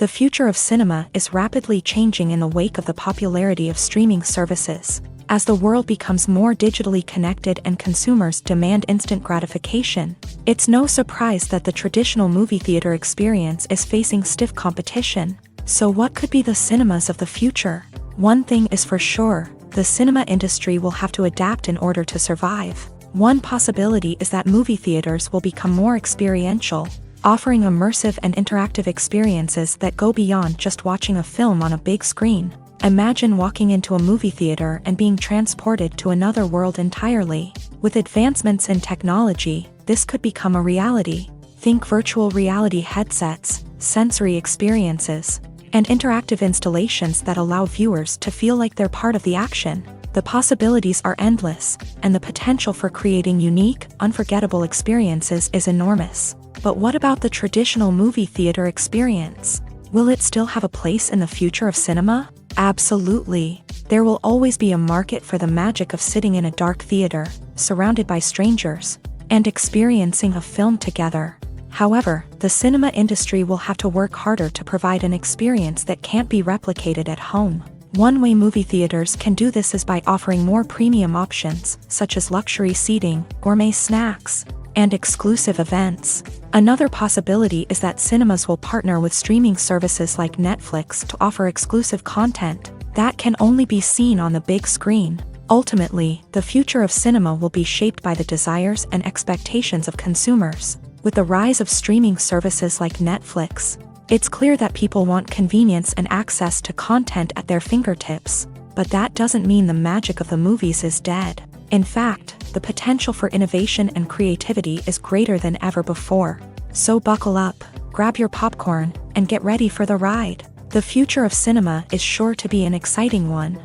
The future of cinema is rapidly changing in the wake of the popularity of streaming services. As the world becomes more digitally connected and consumers demand instant gratification, it's no surprise that the traditional movie theater experience is facing stiff competition. So what could be the cinemas of the future? One thing is for sure, the cinema industry will have to adapt in order to survive. One possibility is that movie theaters will become more experiential, offering immersive and interactive experiences that go beyond just watching a film on a big screen. Imagine walking into a movie theater and being transported to another world entirely. With advancements in technology, this could become a reality. Think virtual reality headsets, sensory experiences, and interactive installations that allow viewers to feel like they're part of the action. The possibilities are endless, and the potential for creating unique, unforgettable experiences is enormous. But what about the traditional movie theater experience? Will it still have a place in the future of cinema? Absolutely. There will always be a market for the magic of sitting in a dark theater, surrounded by strangers, and experiencing a film together. However, the cinema industry will have to work harder to provide an experience that can't be replicated at home. One way movie theaters can do this is by offering more premium options, such as luxury seating, gourmet snacks, and exclusive events. Another possibility is that cinemas will partner with streaming services like Netflix to offer exclusive content that can only be seen on the big screen. Ultimately, the future of cinema will be shaped by the desires and expectations of consumers. With the rise of streaming services like Netflix, it's clear that people want convenience and access to content at their fingertips. But that doesn't mean the magic of the movies is dead. In fact, the potential for innovation and creativity is greater than ever before. So buckle up, grab your popcorn, and get ready for the ride. The future of cinema is sure to be an exciting one.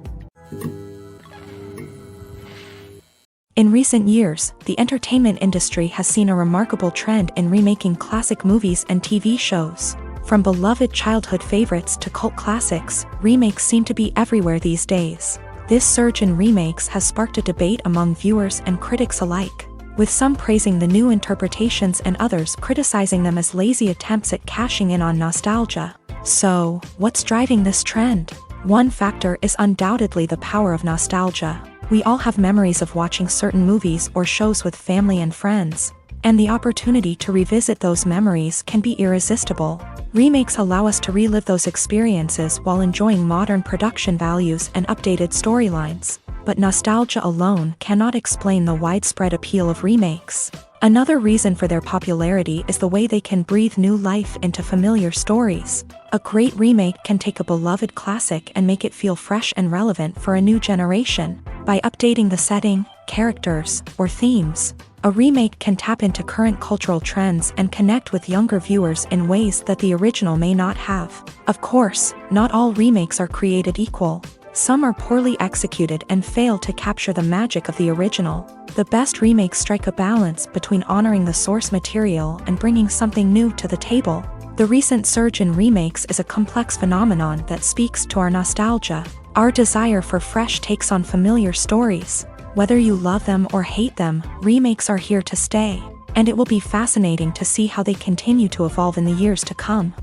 In recent years, the entertainment industry has seen a remarkable trend in remaking classic movies and TV shows. From beloved childhood favorites to cult classics, remakes seem to be everywhere these days. This surge in remakes has sparked a debate among viewers and critics alike, with some praising the new interpretations and others criticizing them as lazy attempts at cashing in on nostalgia. So, what's driving this trend? One factor is undoubtedly the power of nostalgia. We all have memories of watching certain movies or shows with family and friends, and the opportunity to revisit those memories can be irresistible. Remakes allow us to relive those experiences while enjoying modern production values and updated storylines. But nostalgia alone cannot explain the widespread appeal of remakes. Another reason for their popularity is the way they can breathe new life into familiar stories. A great remake can take a beloved classic and make it feel fresh and relevant for a new generation. By updating the setting, characters, or themes, a remake can tap into current cultural trends and connect with younger viewers in ways that the original may not have. Of course, not all remakes are created equal. Some are poorly executed and fail to capture the magic of the original. The best remakes strike a balance between honoring the source material and bringing something new to the table. The recent surge in remakes is a complex phenomenon that speaks to our nostalgia, our desire for fresh takes on familiar stories. Whether you love them or hate them, remakes are here to stay, and it will be fascinating to see how they continue to evolve in the years to come.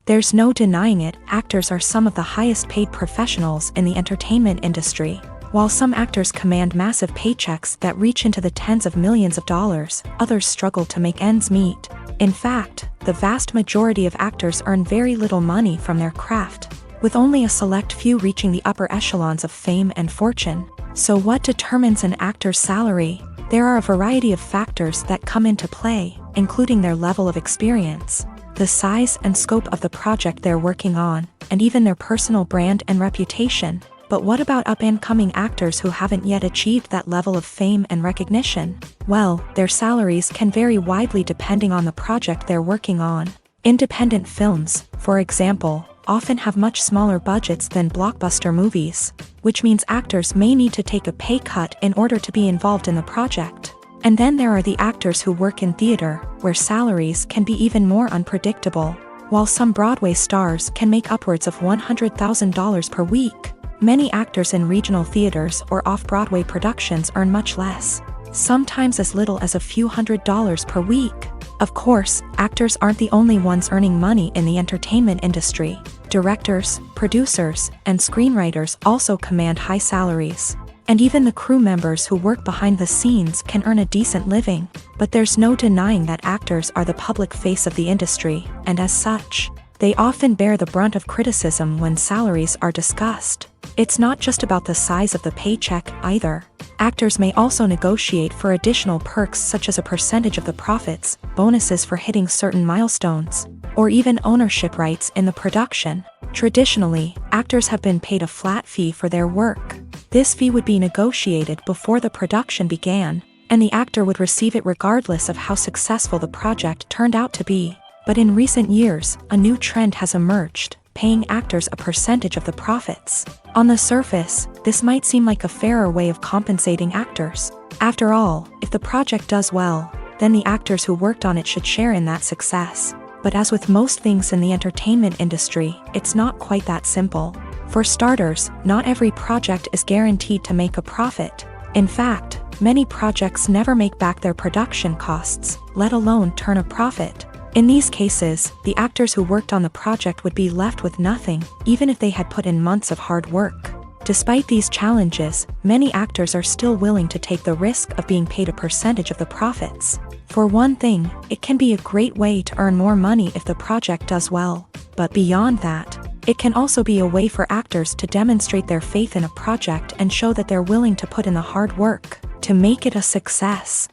There's no denying it, actors are some of the highest paid professionals in the entertainment industry. While some actors command massive paychecks that reach into the tens of millions of dollars, others struggle to make ends meet. In fact, the vast majority of actors earn very little money from their craft, with only a select few reaching the upper echelons of fame and fortune. So what determines an actor's salary? There are a variety of factors that come into play, including their level of experience, the size and scope of the project they're working on, and even their personal brand and reputation. But what about up-and-coming actors who haven't yet achieved that level of fame and recognition? Well, their salaries can vary widely depending on the project they're working on. Independent films, for example, often have much smaller budgets than blockbuster movies, which means actors may need to take a pay cut in order to be involved in the project. And then there are the actors who work in theater, where salaries can be even more unpredictable. While some Broadway stars can make upwards of $100,000 per week, many actors in regional theaters or off-Broadway productions earn much less, sometimes as little as a few $100s per week. Of course, actors aren't the only ones earning money in the entertainment industry. Directors, producers, and screenwriters also command high salaries. And even the crew members who work behind the scenes can earn a decent living. But there's no denying that actors are the public face of the industry, and as such, they often bear the brunt of criticism when salaries are discussed. It's not just about the size of the paycheck either. Actors may also negotiate for additional perks such as a percentage of the profits, bonuses for hitting certain milestones, or even ownership rights in the production. Traditionally, actors have been paid a flat fee for their work. This fee would be negotiated before the production began, and the actor would receive it regardless of how successful the project turned out to be. But in recent years, a new trend has emerged, paying actors a percentage of the profits. On the surface, this might seem like a fairer way of compensating actors. After all, if the project does well, then the actors who worked on it should share in that success. But as with most things in the entertainment industry, it's not quite that simple. For starters, not every project is guaranteed to make a profit. In fact, many projects never make back their production costs, let alone turn a profit. In these cases, the actors who worked on the project would be left with nothing, even if they had put in months of hard work. Despite these challenges, many actors are still willing to take the risk of being paid a percentage of the profits. For one thing, it can be a great way to earn more money if the project does well. But beyond that, it can also be a way for actors to demonstrate their faith in a project and show that they're willing to put in the hard work to make it a success.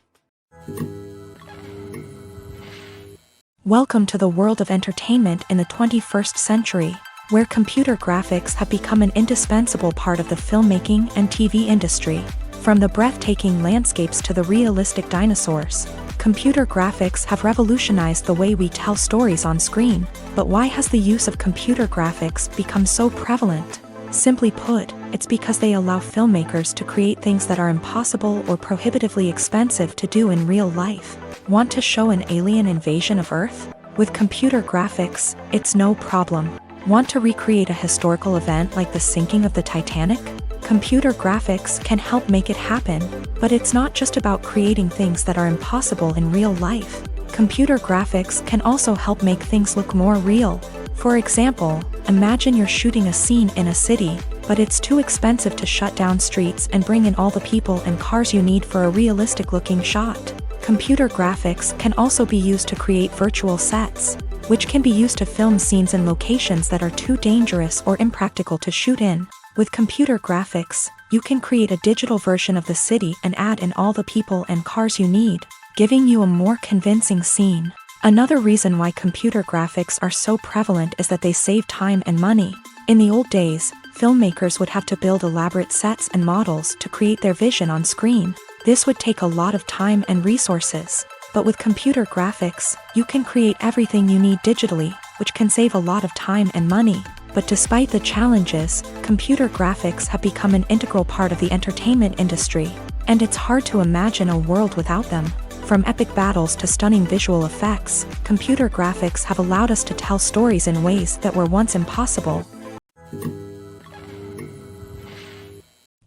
Welcome to the world of entertainment in the 21st century, where computer graphics have become an indispensable part of the filmmaking and TV industry. From the breathtaking landscapes to the realistic dinosaurs, computer graphics have revolutionized the way we tell stories on screen. But why has the use of computer graphics become so prevalent? Simply put, it's because they allow filmmakers to create things that are impossible or prohibitively expensive to do in real life. Want to show an alien invasion of Earth? With computer graphics, it's no problem. Want to recreate a historical event like the sinking of the Titanic? Computer graphics can help make it happen. But it's not just about creating things that are impossible in real life. Computer graphics can also help make things look more real. For example, imagine you're shooting a scene in a city, but it's too expensive to shut down streets and bring in all the people and cars you need for a realistic-looking shot. Computer graphics can also be used to create virtual sets, which can be used to film scenes in locations that are too dangerous or impractical to shoot in. With computer graphics, you can create a digital version of the city and add in all the people and cars you need, giving you a more convincing scene. Another reason why computer graphics are so prevalent is that they save time and money. In the old days, filmmakers would have to build elaborate sets and models to create their vision on screen. This would take a lot of time and resources. But with computer graphics, you can create everything you need digitally, which can save a lot of time and money. But despite the challenges, computer graphics have become an integral part of the entertainment industry, and it's hard to imagine a world without them. From epic battles to stunning visual effects, computer graphics have allowed us to tell stories in ways that were once impossible.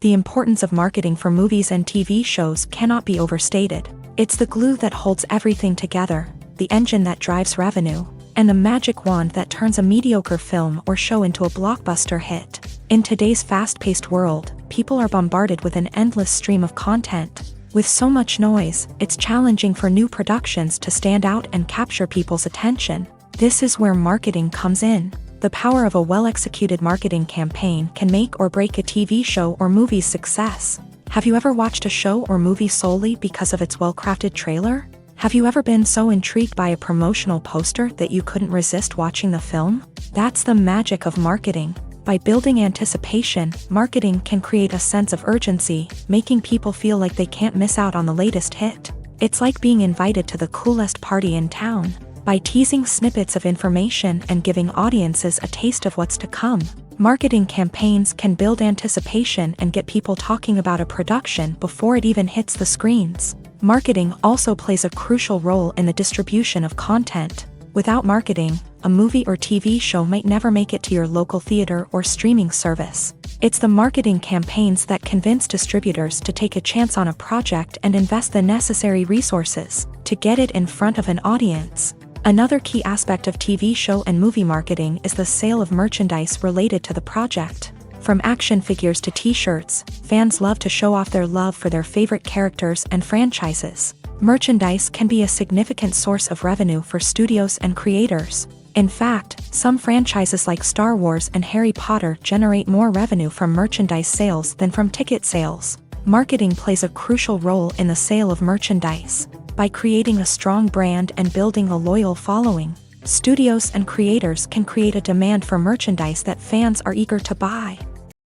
The importance of marketing for movies and TV shows cannot be overstated. It's the glue that holds everything together, the engine that drives revenue, and the magic wand that turns a mediocre film or show into a blockbuster hit. In today's fast-paced world, people are bombarded with an endless stream of content. With so much noise, it's challenging for new productions to stand out and capture people's attention. This is where marketing comes in. The power of a well-executed marketing campaign can make or break a TV show or movie's success. Have you ever watched a show or movie solely because of its well-crafted trailer? Have you ever been so intrigued by a promotional poster that you couldn't resist watching the film? That's the magic of marketing. By building anticipation, marketing can create a sense of urgency, making people feel like they can't miss out on the latest hit. It's like being invited to the coolest party in town. By teasing snippets of information and giving audiences a taste of what's to come, marketing campaigns can build anticipation and get people talking about a production before it even hits the screens. Marketing also plays a crucial role in the distribution of content. Without marketing, a movie or TV show might never make it to your local theater or streaming service. It's the marketing campaigns that convince distributors to take a chance on a project and invest the necessary resources to get it in front of an audience. Another key aspect of TV show and movie marketing is the sale of merchandise related to the project. From action figures to t-shirts, fans love to show off their love for their favorite characters and franchises. Merchandise can be a significant source of revenue for studios and creators. In fact, some franchises like Star Wars and Harry Potter generate more revenue from merchandise sales than from ticket sales. Marketing plays a crucial role in the sale of merchandise. By creating a strong brand and building a loyal following, studios and creators can create a demand for merchandise that fans are eager to buy.